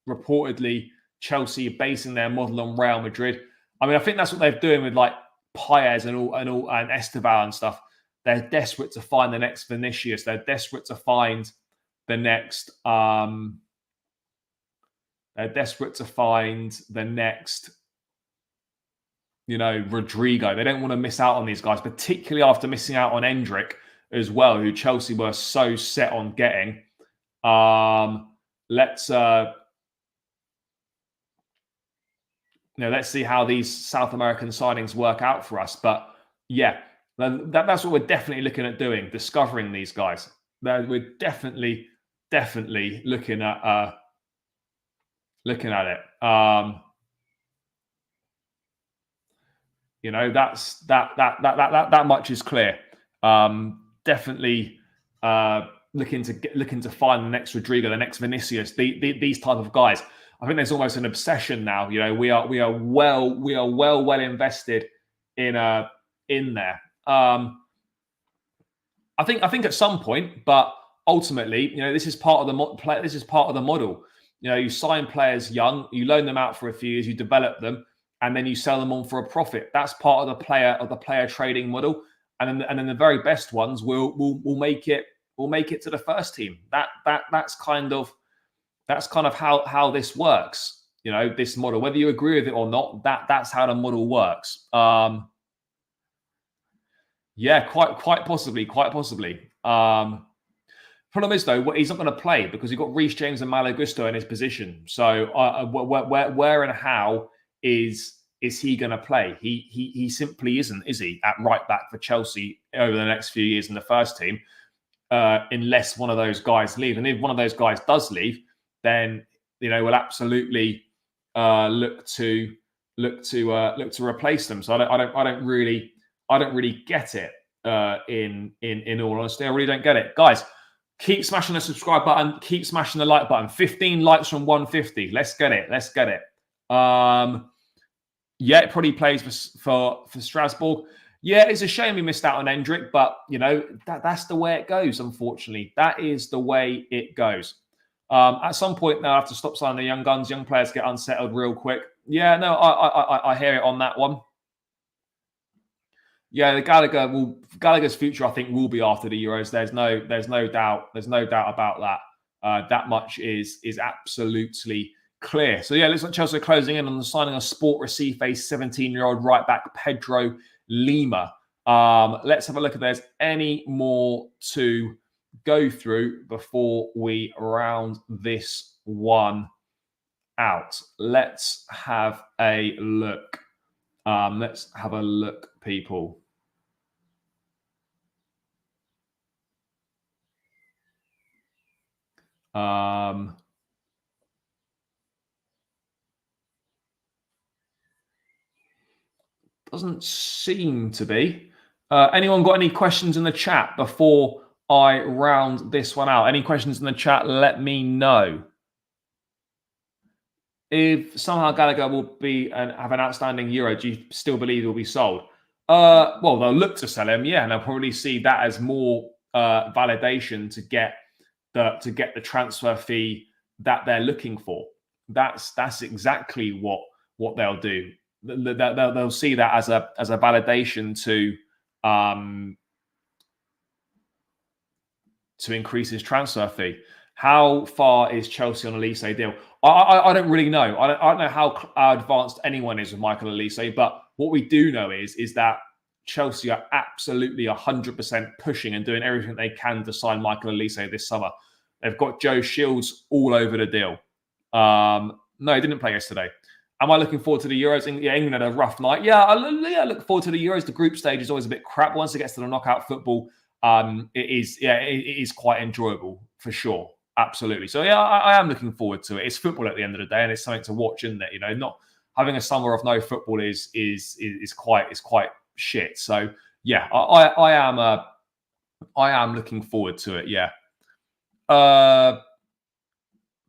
A: reportedly Chelsea are basing their model on Real Madrid. I mean, I think that's what they're doing with like Paez and Esteval and stuff. They're desperate to find the next Vinicius. They're desperate to find the next. Rodrigo. They don't want to miss out on these guys, particularly after missing out on Endrick as well, who Chelsea were so set on getting. Let's see how these South American signings work out for us. But yeah, that's what we're definitely looking at doing, discovering these guys. We're definitely looking at it. That's that much is clear. Definitely looking to find the next Rodrigo, the next Vinicius, these type of guys. I think there's almost an obsession now. We are well invested in there. I think at some point, but ultimately, this is part of the This is part of the model. You sign players young, you loan them out for a few years, you develop them, and then you sell them on for a profit. That's part of the player trading model. And then the very best ones will make it to the first team. That's kind of how this works. This model, whether you agree with it or not, that's how the model works. Yeah, quite possibly. Problem is though, he's not going to play because you've got Reece James and Malo Gusto in his position. So where and how is he going to play? He simply isn't, is he, at right back for Chelsea over the next few years in the first team, unless one of those guys leave. And if one of those guys does leave, then we'll absolutely look to replace them. So I don't really get it. In all honesty, I really don't get it, guys. Keep smashing the subscribe button. Keep smashing the like button. 15 likes from 150. Let's get it. Yeah, it probably plays for Strasbourg. Yeah, it's a shame we missed out on Endrick, but that's the way it goes. Unfortunately, that is the way it goes. At some point, they'll have to stop signing the young guns. Young players get unsettled real quick. Yeah, no, I hear it on that one. Yeah, Gallagher's future, I think, will be after the Euros. There's no doubt about that. That much is absolutely clear. So yeah, looks like Chelsea are closing in on the signing of Sport Recife 17-year-old right back Pedro Lima. Let's have a look if there's any more to go through before we round this one out. Let's have a look. People. Doesn't seem to be. Anyone got any questions in the chat before I round this one out? Any questions in the chat? Let me know. If somehow Gallagher will be and have an outstanding Euro, do you still believe he'll be sold? Well, they'll look to sell him, yeah, and they'll probably see that as more validation to get the transfer fee that they're looking for. That's exactly what they'll do. They'll see that as a validation to increase his transfer fee. How far is Chelsea on Elise deal? I don't really know. I don't know how advanced anyone is with Michael Elise, but what we do know is that Chelsea are absolutely 100% pushing and doing everything they can to sign Michael Elise this summer. They've got Joe Shields all over the deal. No, he didn't play yesterday. Am I looking forward to the Euros? Yeah, England had a rough night. Yeah, I look forward to the Euros. The group stage is always a bit crap. Once it gets to the knockout football, it is quite enjoyable for sure. Absolutely. So yeah, I am looking forward to it. It's football at the end of the day, and it's something to watch, isn't it? You know, not having a summer of no football is quite shit. So yeah, I am looking forward to it. Yeah.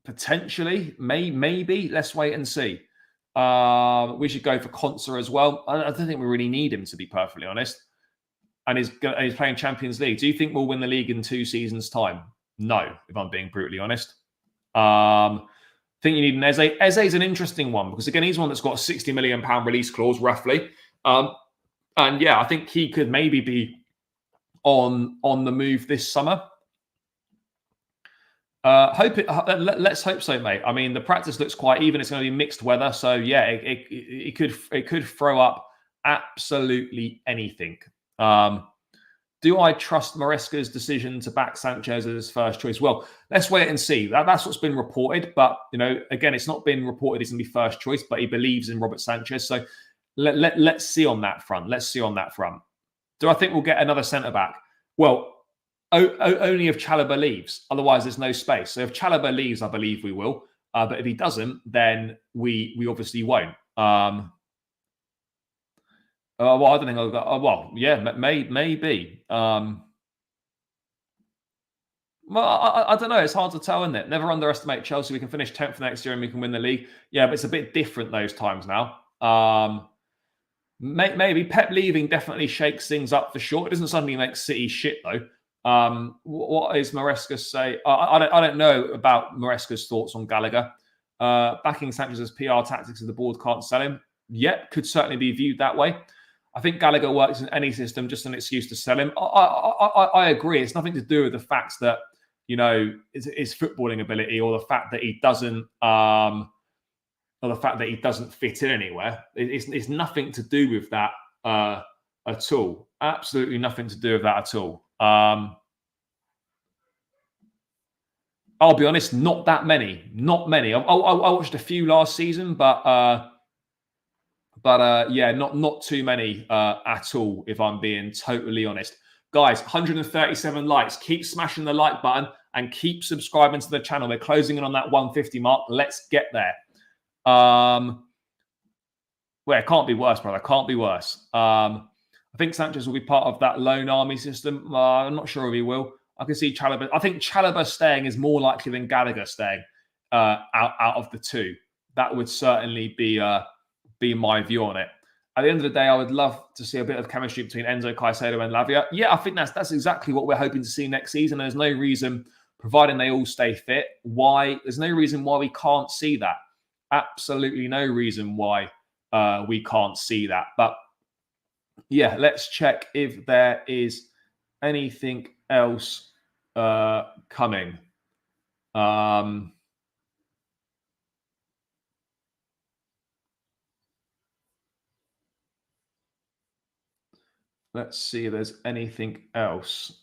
A: Potentially, maybe. Let's wait and see. We should go for Konsa as well. I don't think we really need him, to be perfectly honest. And he's playing Champions League. Do you think we'll win the league in 2 seasons' time? No, if I'm being brutally honest. I think you need an Eze. Eze is an interesting one because, again, he's one that's got a £60 million release clause, roughly. And yeah, I think he could maybe be on the move this summer. Let's hope so, mate. I mean, the practice looks quite even. It's going to be mixed weather, so yeah, it could throw up absolutely anything. Do I trust Maresca's decision to back Sanchez as his first choice? Well, let's wait and see. That's what's been reported, but you know, again, it's not been reported he's going to be first choice, but he believes in Robert Sanchez. So let's see on that front. Let's see on that front. Do I think we'll get another centre back? Well, only if Chalobah leaves. Otherwise, there's no space. So if Chalobah leaves, I believe we will. But if he doesn't, then we obviously won't. Well, I don't think I'll go. Well, yeah, maybe. Well, I don't know. It's hard to tell, isn't it? Never underestimate Chelsea. We can finish 10th next year and we can win the league. Yeah, but it's a bit different those times now. Maybe Pep leaving definitely shakes things up for sure. It doesn't suddenly make City shit though. What is Maresca say? I don't know about Maresca's thoughts on Gallagher. Backing Sanchez's PR tactics if the board can't sell him. Yep, could certainly be viewed that way. I think Gallagher works in any system, just an excuse to sell him. I agree. It's nothing to do with the fact that, you know, his footballing ability or the fact that he doesn't fit in anywhere. It's nothing to do with that at all. Absolutely nothing to do with that at all. I'll be honest, not that many. Not many. I watched a few last season, but yeah, not too many at all, if I'm being totally honest. Guys, 137 likes. Keep smashing the like button and keep subscribing to the channel. We're closing in on that 150 mark. Let's get there. Well, it can't be worse, brother. Can't be worse. I think Sanchez will be part of that loan army system. I'm not sure if he will. I can see Chalobah. I think Chalobah staying is more likely than Gallagher staying out of the two. That would certainly be my view on it. At the end of the day, I would love to see a bit of chemistry between Enzo Caicedo and Lavia. Yeah, I think that's exactly what we're hoping to see next season. There's no reason, providing they all stay fit, there's no reason why we can't see that. Absolutely no reason why we can't see that. But yeah, let's check if there is anything else coming. Let's see if there's anything else.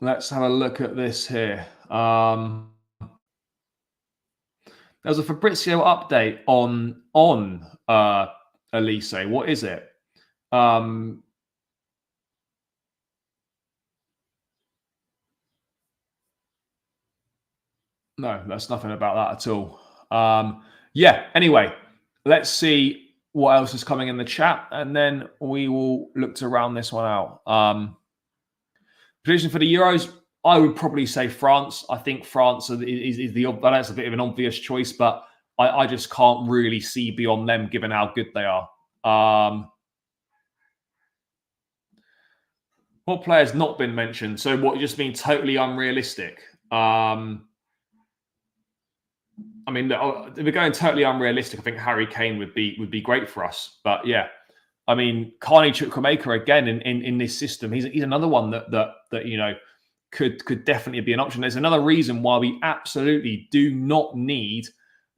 A: Let's have a look at this here. There's a Fabrizio update on Elise. What is it? No, that's nothing about that at all. Yeah, anyway, let's see what else is coming in the chat, and then we will look to round this one out. Prediction for the Euros, I would probably say France. I think France is the, I know it's a bit of an obvious choice, but I just can't really see beyond them given how good they are. What player's not been mentioned? So what, just mean totally unrealistic? I mean, if we're going totally unrealistic, I think Harry Kane would be great for us. But yeah, I mean, Carney Chukwuemeka again in this system, he's another one that you know could definitely be an option. There's another reason why we absolutely do not need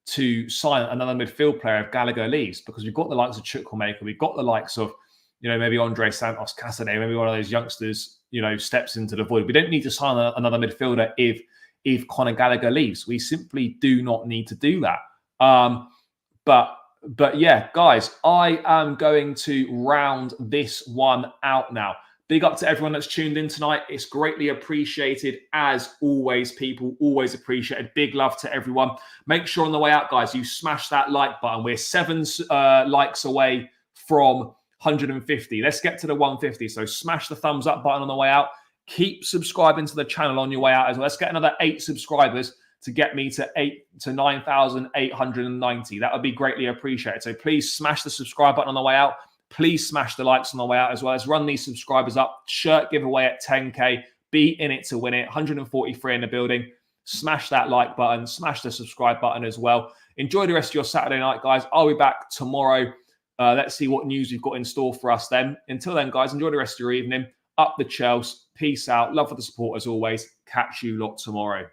A: to sign another midfield player if Gallagher leaves, because we've got the likes of Chukwuemeka, we've got the likes of, you know, maybe Andre Santos Casadei, maybe one of those youngsters, you know, steps into the void. We don't need to sign another midfielder if Conor Gallagher leaves. We simply do not need to do that. But yeah, guys, I am going to round this one out now. Big up to everyone that's tuned in tonight. It's greatly appreciated. As always, people, always appreciated. Big love to everyone. Make sure on the way out, guys, you smash that like button. We're 7 likes away from 150. Let's get to the 150. So smash the thumbs up button on the way out. Keep subscribing to the channel on your way out as well. Let's get another 8 subscribers to get me to 9,890. That would be greatly appreciated. So please smash the subscribe button on the way out. Please smash the likes on the way out as well. Let's run these subscribers up. Shirt giveaway at 10K. Be in it to win it. 143 in the building. Smash that like button. Smash the subscribe button as well. Enjoy the rest of your Saturday night, guys. I'll be back tomorrow. Let's see what news we've got in store for us then. Until then, guys, enjoy the rest of your evening. Up the Chelsea. Peace out. Love for the support as always. Catch you lot tomorrow.